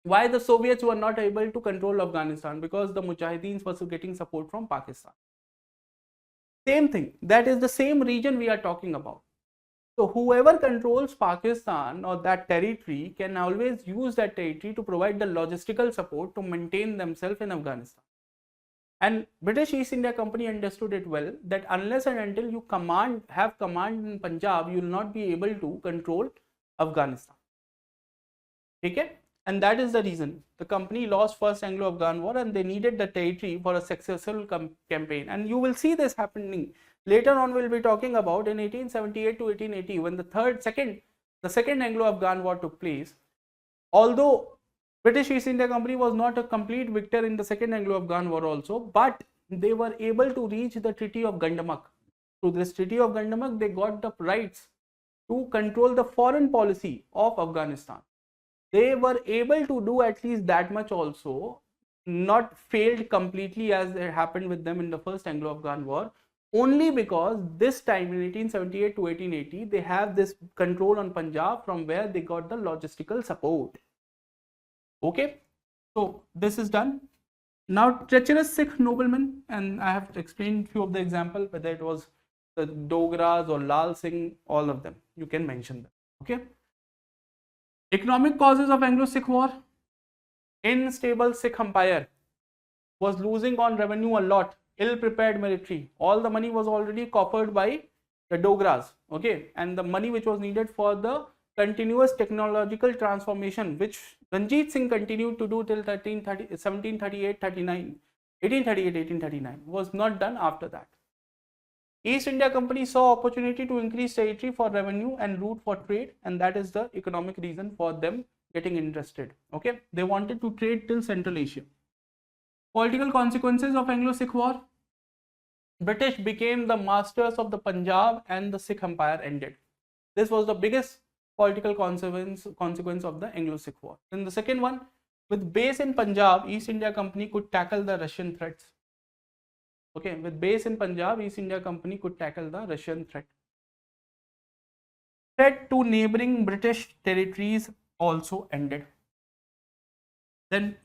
Why the Soviets were not able to control Afghanistan? Because the Mujahideens were getting support from Pakistan. Same thing, that is the same region we are talking about. So whoever controls Pakistan or that territory can always use that territory to provide the logistical support to maintain themselves in Afghanistan. And British East India Company understood it well, that unless and until you have command in Punjab, you will not be able to control Afghanistan. Okay? And that is the reason the company lost first Anglo-Afghan War, and they needed the territory for a successful campaign. And you will see this happening later on. We'll be talking about in 1878 to 1880, when the second Anglo-Afghan War took place. Although British East India Company was not a complete victor in the second Anglo-Afghan War also, but they were able to reach the Treaty of Gandamak. Through this Treaty of Gandamak, they got the rights to control the foreign policy of Afghanistan. They were able to do at least that much also, not failed completely as it happened with them in the first Anglo-Afghan War, only because this time in 1878 to 1880, they have this control on Punjab, from where they got the logistical support. Okay, so this is done. Now, treacherous Sikh noblemen, and I have explained few of the examples, whether it was the Dogras or Lal Singh, all of them, you can mention them. Okay. Economic causes of Anglo-Sikh War. Unstable Sikh Empire was losing on revenue a lot. Ill-prepared military. All the money was already coffered by the Dogras. Okay, and the money which was needed for the continuous technological transformation which Ranjit Singh continued to do till 1838-39 was not done after that. East India Company saw opportunity to increase territory for revenue and route for trade, and that is the economic reason for them getting interested. Okay, they wanted to trade till Central Asia. Political consequences of Anglo-Sikh War. British became the masters of the Punjab and the Sikh Empire ended. This was the biggest political consequence of the Anglo-Sikh War. Then the second one, with base in Punjab, East India Company could tackle the Russian threats. Okay, with base in Punjab, East India Company could tackle the Russian threat. Threat to neighboring British territories also ended. Then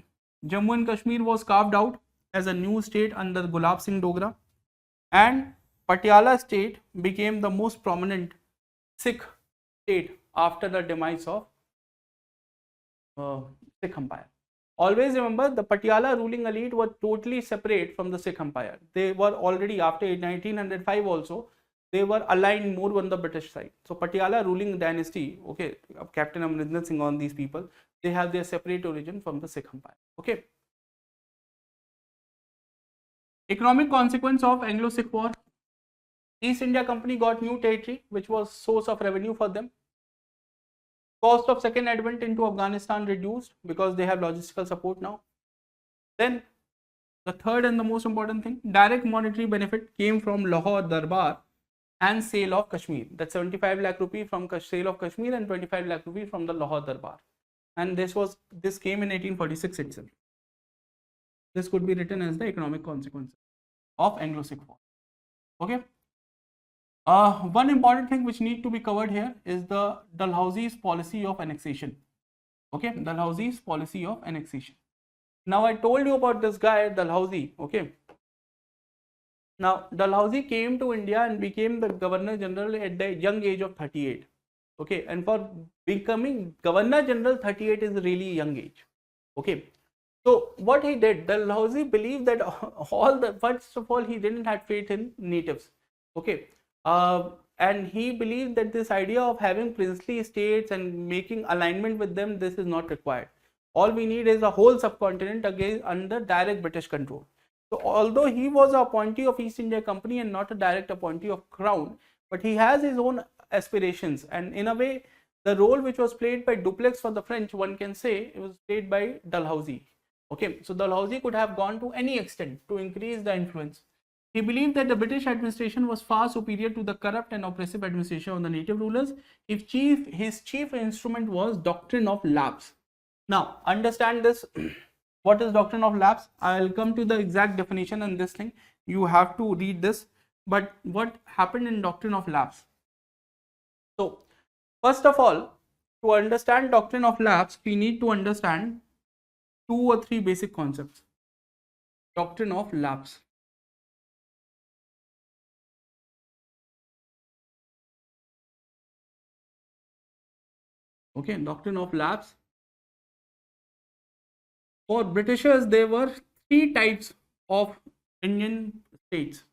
Jammu and Kashmir was carved out as a new state under Gulab Singh Dogra, and Patiala state became the most prominent Sikh state after the demise of Sikh Empire. Always remember, the Patiala ruling elite were totally separate from the Sikh Empire. They were already, after 1905 also, they were aligned more on the British side. So Patiala ruling dynasty, okay, Captain Amrinder Singh, on these people, they have their separate origin from the Sikh Empire. Okay. Economic consequence of Anglo-Sikh War. East India Company got new territory, which was source of revenue for them. Cost of second advent into Afghanistan reduced because they have logistical support now. Then the third and the most important thing, direct monetary benefit came from Lahore Darbar and sale of Kashmir. That's 75 lakh rupee from sale of Kashmir and 25 lakh rupee from the Lahore Darbar. And this came in 1846 itself. This could be written as the economic consequences of Anglo-Sikh War. Okay. One important thing which need to be covered here is the Dalhousie's policy of annexation. Okay, Dalhousie's policy of annexation. Now I told you about this guy Dalhousie. Okay. Now Dalhousie came to India and became the Governor General at the young age of 38. Okay, and for becoming Governor General, 38 is a really young age. Okay. So what he did, Dalhousie believed that first of all, he didn't have faith in natives. Okay. And he believed that this idea of having princely states and making alignment with them, this is not required. All we need is a whole subcontinent again under direct British control. So although he was a appointee of East India Company and not a direct appointee of Crown, but he has his own aspirations, and in a way the role which was played by Dupleix for the French, one can say it was played by Dalhousie. Okay, so Dalhousie could have gone to any extent to increase the influence. He believed that the British administration was far superior to the corrupt and oppressive administration of the native rulers. His chief instrument was doctrine of lapse. Now, understand this. What is doctrine of lapse? I'll come to the exact definition in this thing. You have to read this. But what happened in doctrine of lapse? So, first of all, to understand doctrine of lapse, we need to understand 2 or 3 basic concepts. Doctrine of lapse. Okay, doctrine of lapse. For Britishers, there were 3 types of Indian states.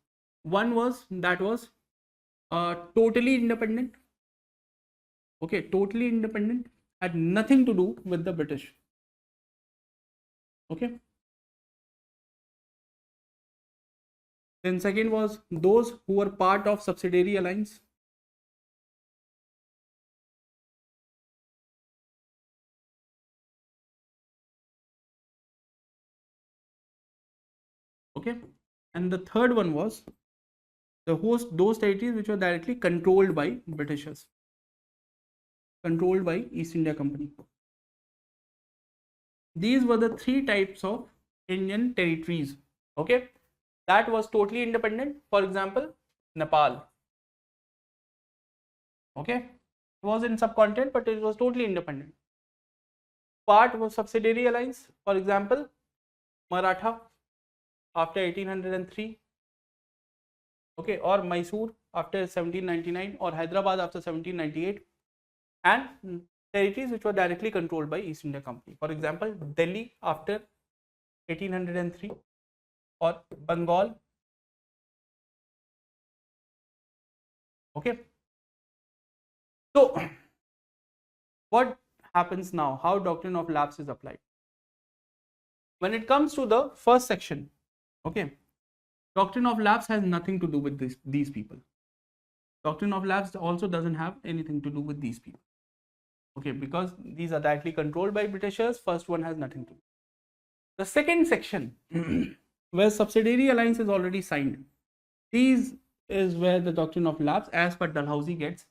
One was totally independent. Okay, totally independent, had nothing to do with the British. Okay. Then second was those who were part of subsidiary alliance. Okay, and the third one was those territories which were directly controlled by Britishers, controlled by East India Company. These were the 3 types of Indian territories. Okay, that was totally independent. For example, Nepal. Okay, it was in subcontinent, but it was totally independent. Part was subsidiary alliance. For example, Maratha after 1803, okay, or Mysore after 1799, or Hyderabad after 1798, and territories which were directly controlled by East India Company. For example, Delhi after 1803, or Bengal. Okay. So what happens now? How doctrine of lapse is applied? When it comes to the first section, okay, doctrine of lapse has nothing to do with these people. Doctrine of lapse also doesn't have anything to do with these people. Okay, because these are directly controlled by Britishers. First one has nothing to do. The second section, where subsidiary alliance is already signed, these is where the doctrine of lapse as per Dalhousie gets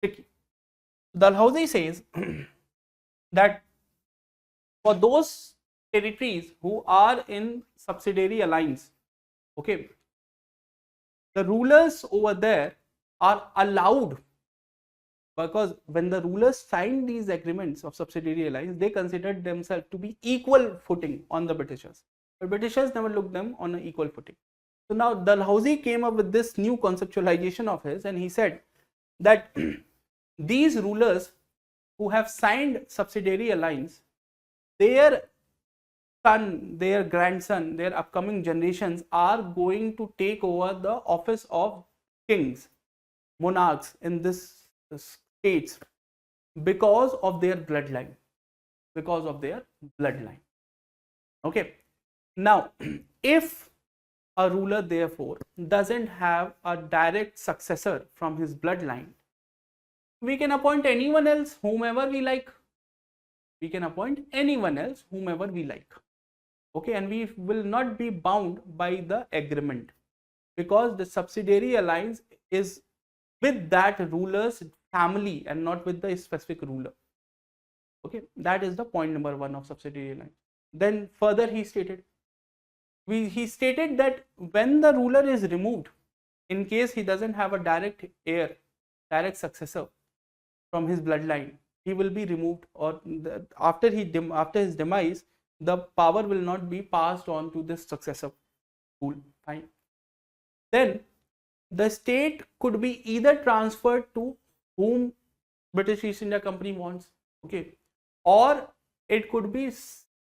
tricky. Dalhousie says that for those territories who are in subsidiary alliance, okay, the rulers over there are allowed, because when the rulers signed these agreements of subsidiary alliance, they considered themselves to be equal footing on the Britishers, but Britishers never looked them on an equal footing. So now Dalhousie came up with this new conceptualization of his, and he said that these rulers who have signed subsidiary alliance, their son, their grandson, their upcoming generations are going to take over the office of kings, monarchs in this states because of their bloodline. Okay. Now, if a ruler therefore doesn't have a direct successor from his bloodline, we can appoint anyone else whomever we like. Okay, and we will not be bound by the agreement, because the subsidiary alliance is with that ruler's family and not with the specific ruler. Okay, that is the point number 1 of subsidiary alliance. Then further he stated that when the ruler is removed, in case he doesn't have a direct successor from his bloodline, he will be removed, or after his demise, the power will not be passed on to this successor. Cool, fine. Then the state could be either transferred to whom British East India Company wants, okay, or it could be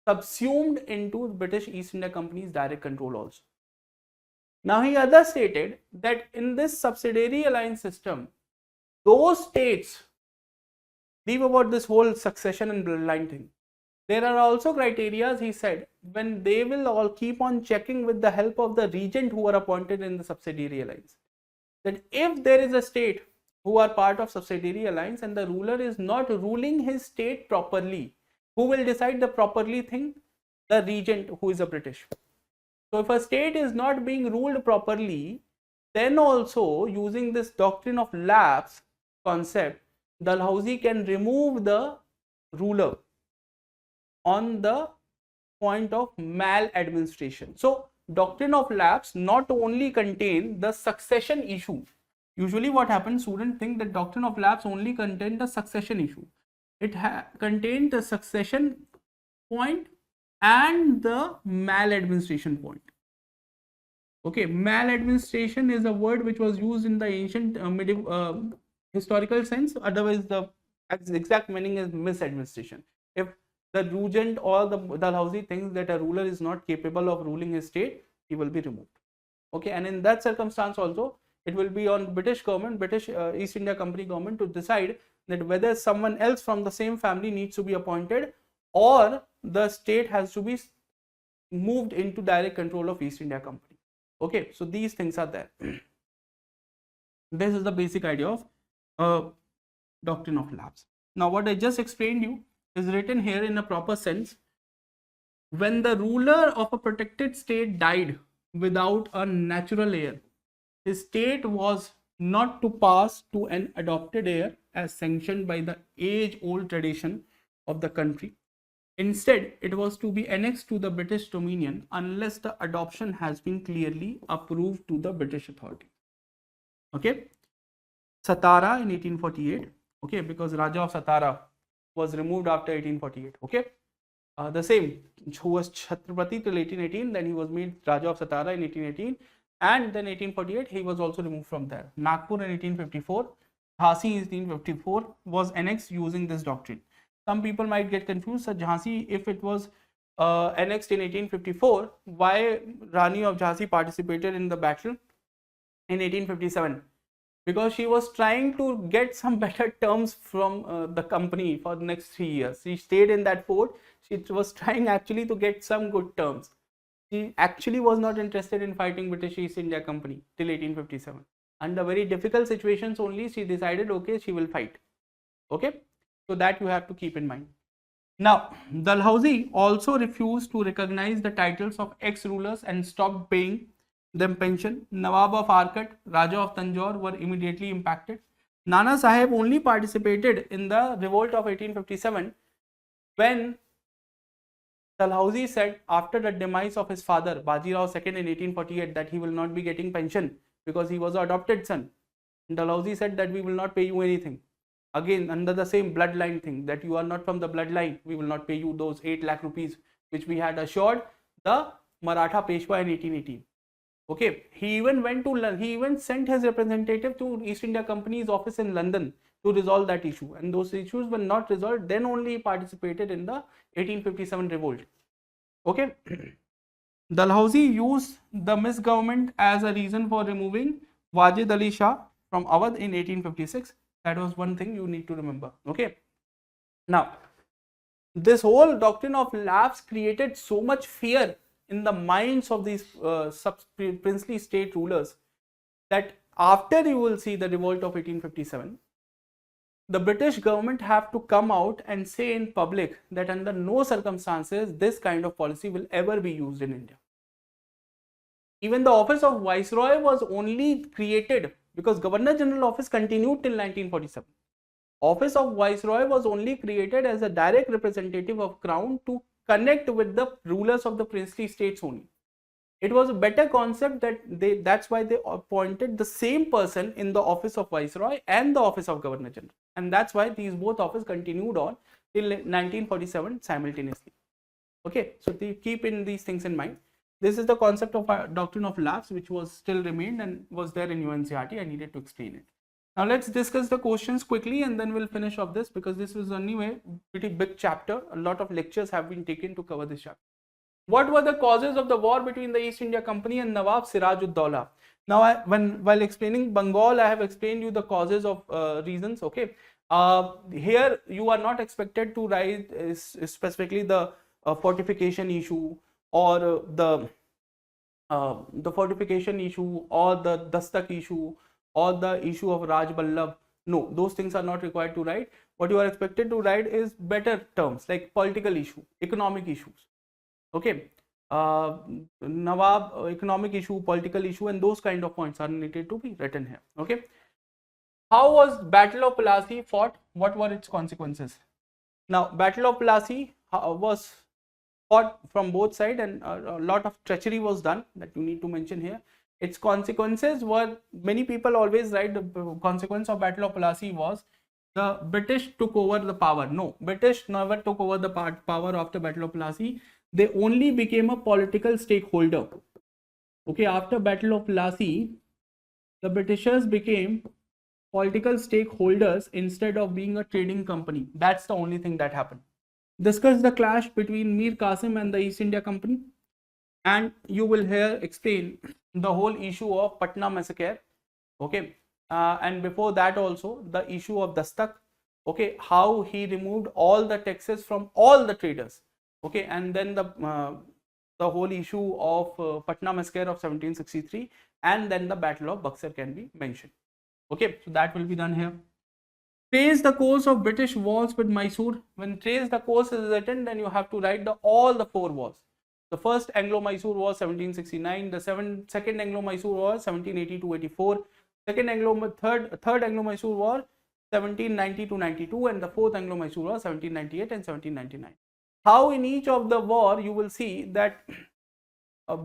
subsumed into British East India Company's direct control also. Now he other stated that in this subsidiary alliance system, those states, leave about this whole succession and bloodline thing, there are also criteria, he said, when they will all keep on checking with the help of the regent who are appointed in the subsidiary alliance, that if there is a state who are part of subsidiary alliance and the ruler is not ruling his state properly, who will decide the properly thing? The regent, who is a British. So if a state is not being ruled properly, then also using this doctrine of lapse concept, Dalhousie can remove the ruler on the point of maladministration. So doctrine of lapse not only contain the succession issue. Usually what happens, students think that doctrine of lapse only contain the succession issue. It contains the succession point and the maladministration point. Okay, maladministration is a word which was used in the ancient medieval historical sense. Otherwise, the exact meaning is misadministration. If the regent or the Dalhousie thinks that a ruler is not capable of ruling his state, he will be removed. Okay, and in that circumstance also, it will be on British government, British East India Company government to decide that whether someone else from the same family needs to be appointed or the state has to be moved into direct control of East India Company. Okay, so these things are there. This is the basic idea of doctrine of lapse. Now what I just explained you is written here in a proper sense. When the ruler of a protected state died without a natural heir, his state was not to pass to an adopted heir as sanctioned by the age-old tradition of the country. Instead, it was to be annexed to the British Dominion unless the adoption has been clearly approved to the British authority. Okay, Satara in 1848. Okay, because Raja of Satara was removed after 1848. Okay, the same who was Chhatrapati till 1818, then he was made Raja of Satara in 1818, and then 1848 he was also removed from there. Nagpur in 1854, Jhansi in 1854 was annexed using this doctrine. Some people might get confused that Jhansi, if it was annexed in 1854, why Rani of Jhansi participated in the battle in 1857? because she was trying to get some better terms from the company for the next 3 years. She stayed in that fort. She was trying actually to get some good terms. She actually was not interested in fighting British East India Company till 1857. Under very difficult situations only she decided, okay, she will fight. Okay, so that you have to keep in mind. Now, Dalhousie also refused to recognize the titles of ex-rulers and stopped paying them pension. Nawab of Arcot, Raja of Tanjore were immediately impacted. Nana Sahib only participated in the revolt of 1857 when Dalhousie said after the demise of his father Bajirao II in 1848 that he will not be getting pension because he was an adopted son. Dalhousie said that we will not pay you anything. Again, under the same bloodline thing, that you are not from the bloodline, we will not pay you those 8 lakh rupees which we had assured the Maratha Peshwa in 1818. Okay, he even sent his representative to East India Company's office in London to resolve that issue, and those issues were not resolved. Then only he participated in the 1857 revolt. Okay, Dalhousie used the misgovernment as a reason for removing Wajid Ali Shah from Awadh in 1856. That was one thing you need to remember. Okay, now this whole doctrine of lapse created so much fear in the minds of these princely state rulers that after you will see the revolt of 1857, the British government have to come out and say in public that under no circumstances this kind of policy will ever be used in India. Even the office of Viceroy was only created because Governor General office continued till 1947. Office of Viceroy was only created as a direct representative of Crown to connect with the rulers of the princely states only. It was a better concept that's why they appointed the same person in the office of Viceroy and the office of Governor General, and that's why these both offices continued on till 1947 simultaneously. Okay, so keep in these things in mind. This is the concept of doctrine of lapse which was still remained and was there in UNCERT. I needed to explain it. Now let's discuss the questions quickly and then we'll finish off this, because this is anyway pretty big chapter. A lot of lectures have been taken to cover this chapter. What were the causes of the war between the East India Company and Nawab Siraj-ud-Dawla? Now, while explaining Bengal, I have explained you the causes of reasons. Okay, here you are not expected to write specifically the fortification issue or the fortification issue or the Dastak issue or the issue of Raj Vallabh. No, those things are not required to write. What you are expected to write is better terms like political issue, economic issues. Okay, Nawab economic issue, political issue, and those kind of points are needed to be written here. Okay, how was Battle of Plassey fought? What were its consequences? Now, Battle of Plassey was fought from both sides, and a lot of treachery was done that you need to mention here. Its consequences were, many people always write the consequence of Battle of Plassey was the British took over the power. No, British never took over the power after Battle of Plassey. They only became a political stakeholder. Okay, after Battle of Plassey, the Britishers became political stakeholders instead of being a trading company. That's the only thing that happened. Discuss the clash between Mir Qasim and the East India Company, and you will here explain the whole issue of Patna massacre. Okay, and before that also the issue of Dastak. Okay, how he removed all the taxes from all the traders. Okay, and then the whole issue of Patna massacre of 1763, and then the Battle of Buxar can be mentioned. Okay, so that will be done here. Trace the course of British wars with Mysore. When trace the course is written, then you have to write all the 4 wars. The first Anglo-Mysore war 1769, the second Anglo-Mysore war 1780-84, third Anglo-Mysore war 1790-92, and the fourth Anglo-Mysore war 1798 and 1799. How in each of the war you will see that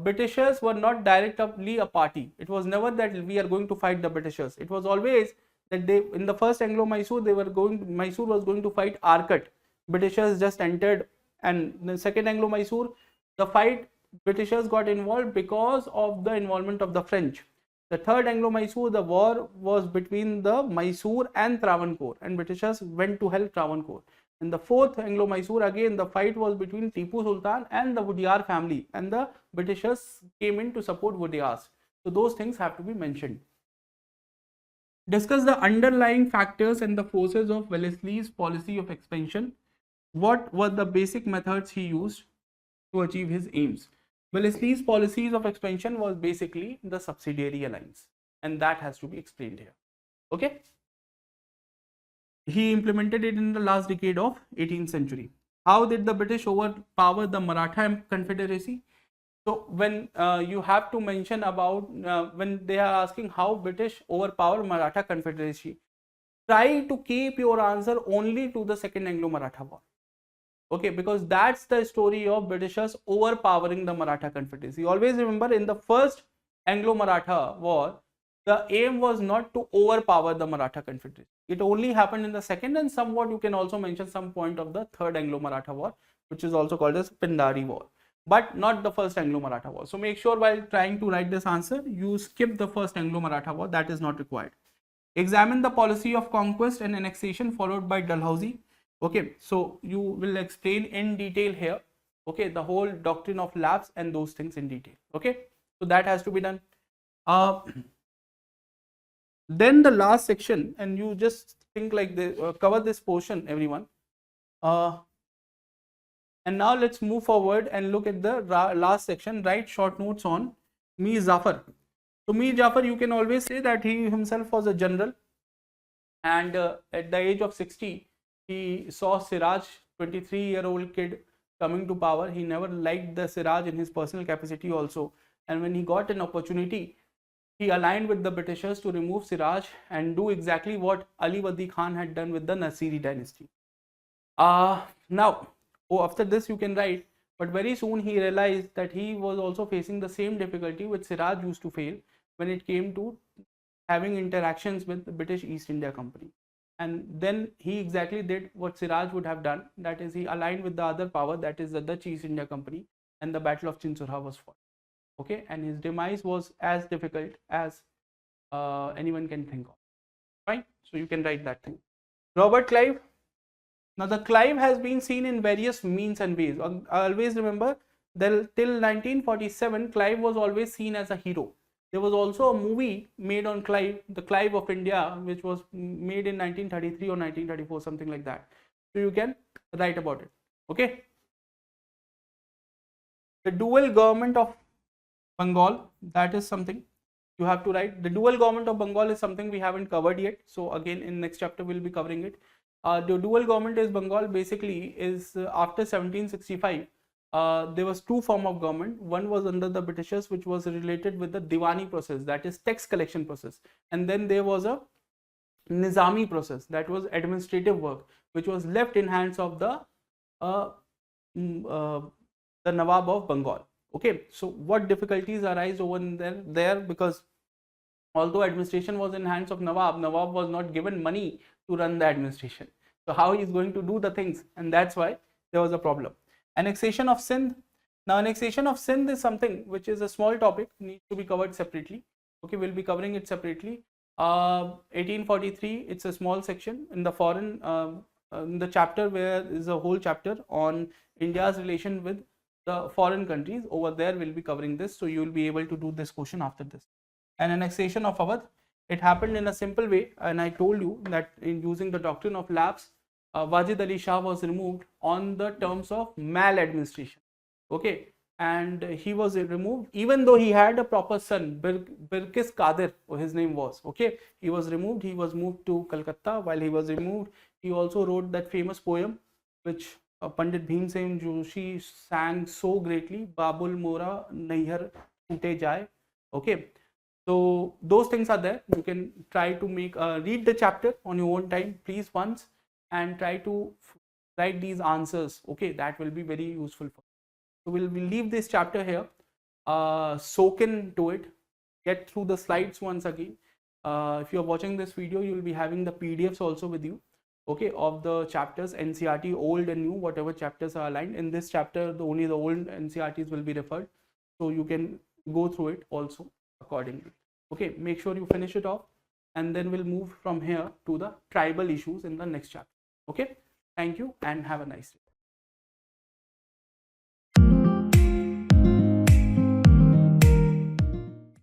Britishers were not directly a party. It was never that we are going to fight the Britishers. It was always that they, in the first Anglo-Mysore, Mysore was going to fight Arcot. Britishers just entered, and the second Anglo-Mysore, the fight, Britishers got involved because of the involvement of the French. The third Anglo-Mysore, the war was between the Mysore and Travancore, and Britishers went to help Travancore. In the fourth Anglo-Mysore, again the fight was between Tipu Sultan and the Wodeyar family, and the Britishers came in to support Wodeyars. So those things have to be mentioned. Discuss the underlying factors and the forces of Wellesley's policy of expansion. What were the basic methods he used to achieve his aims? Wellesley's policies of expansion was basically the subsidiary alliance, and that has to be explained here. Okay. He implemented it in the last decade of 18th century. How did the British overpower the Maratha Confederacy? So when you have to mention about when they are asking how British overpower Maratha Confederacy, try to keep your answer only to the Second Anglo-Maratha War. Okay, because that's the story of Britishers overpowering the Maratha Confederacy. Always remember, in the first Anglo-Maratha War, the aim was not to overpower the Maratha Confederacy. It only happened in the second, and somewhat you can also mention some point of the third Anglo-Maratha War, which is also called as Pindari War, but not the first Anglo-Maratha War. So make sure while trying to write this answer, you skip the first Anglo-Maratha War. That is not required. Examine the policy of conquest and annexation followed by Dalhousie. Okay, so you will explain in detail here, okay, the whole doctrine of lapse and those things in detail. Okay, so that has to be done. Then the last section, and you just think like this, cover this portion, everyone. And now let's move forward and look at the last section. Write short notes on Mir Jafar. So Mir Jafar, you can always say that he himself was a general, and at the age of 60, he saw Siraj, 23-year-old kid, coming to power. He never liked the Siraj in his personal capacity also, and when he got an opportunity, he aligned with the Britishers to remove Siraj and do exactly what Ali Wadi Khan had done with the Nasiri dynasty. Now, after this you can write, but very soon he realized that he was also facing the same difficulty which Siraj used to fail when it came to having interactions with the British East India Company. And then he exactly did what Siraj would have done, that is, he aligned with the other power, that is the Dutch East India Company, and the Battle of Chinsurah was fought. Okay, and his demise was as difficult as anyone can think of. Fine, so you can write that thing. Robert Clive. Now the Clive has been seen in various means and ways. Always remember that till 1947, Clive was always seen as a hero. There was also a movie made on Clive, The Clive of India, which was made in 1933 or 1934, something like that. So you can write about it. Okay. The dual government of Bengal, that is something you have to write. The dual government of Bengal is something we haven't covered yet. So again, in next chapter, we'll be covering it. The dual government is Bengal basically is after 1765. There was two forms of government. One was under the Britishers, which was related with the Diwani process, that is tax collection process. And then there was a Nizami process, that was administrative work, which was left in hands of the Nawab of Bengal. Okay, so what difficulties arise over there because although administration was in hands of Nawab was not given money to run the administration. So how he is going to do the things, and that's why there was a problem. Annexation of Sindh. Now annexation of Sindh is something which is a small topic, needs to be covered separately. Okay, we'll be covering it separately. 1843, it's a small section in the foreign, in the chapter where is a whole chapter on India's relation with the foreign countries. Over there we'll be covering this, so you will be able to do this question after this. And annexation of Awadh, it happened in a simple way, and I told you that in using the doctrine of lapse, Wajid Ali Shah was removed on the terms of maladministration. Okay, and he was removed even though he had a proper son, Birkis Qadir, his name was. Okay, he was removed. He was moved to Calcutta. While he was removed, he also wrote that famous poem which Pandit Bhimsen Joshi sang so greatly, Babul Mora Naihar Ute Jai. Okay, so those things are there. You can try to make read the chapter on your own time, please, once, and try to write these answers. Okay, that will be very useful for you. So we'll leave this chapter here, soak into it, get through the slides once again. If you're watching this video, you will be having the PDFs also with you, okay, of the chapters, NCERT, old and new, whatever chapters are aligned. In this chapter, only the old NCERTs will be referred, so you can go through it also accordingly. Okay, make sure you finish it off, and then we'll move from here to the tribal issues in the next chapter. Okay, thank you and have a nice day.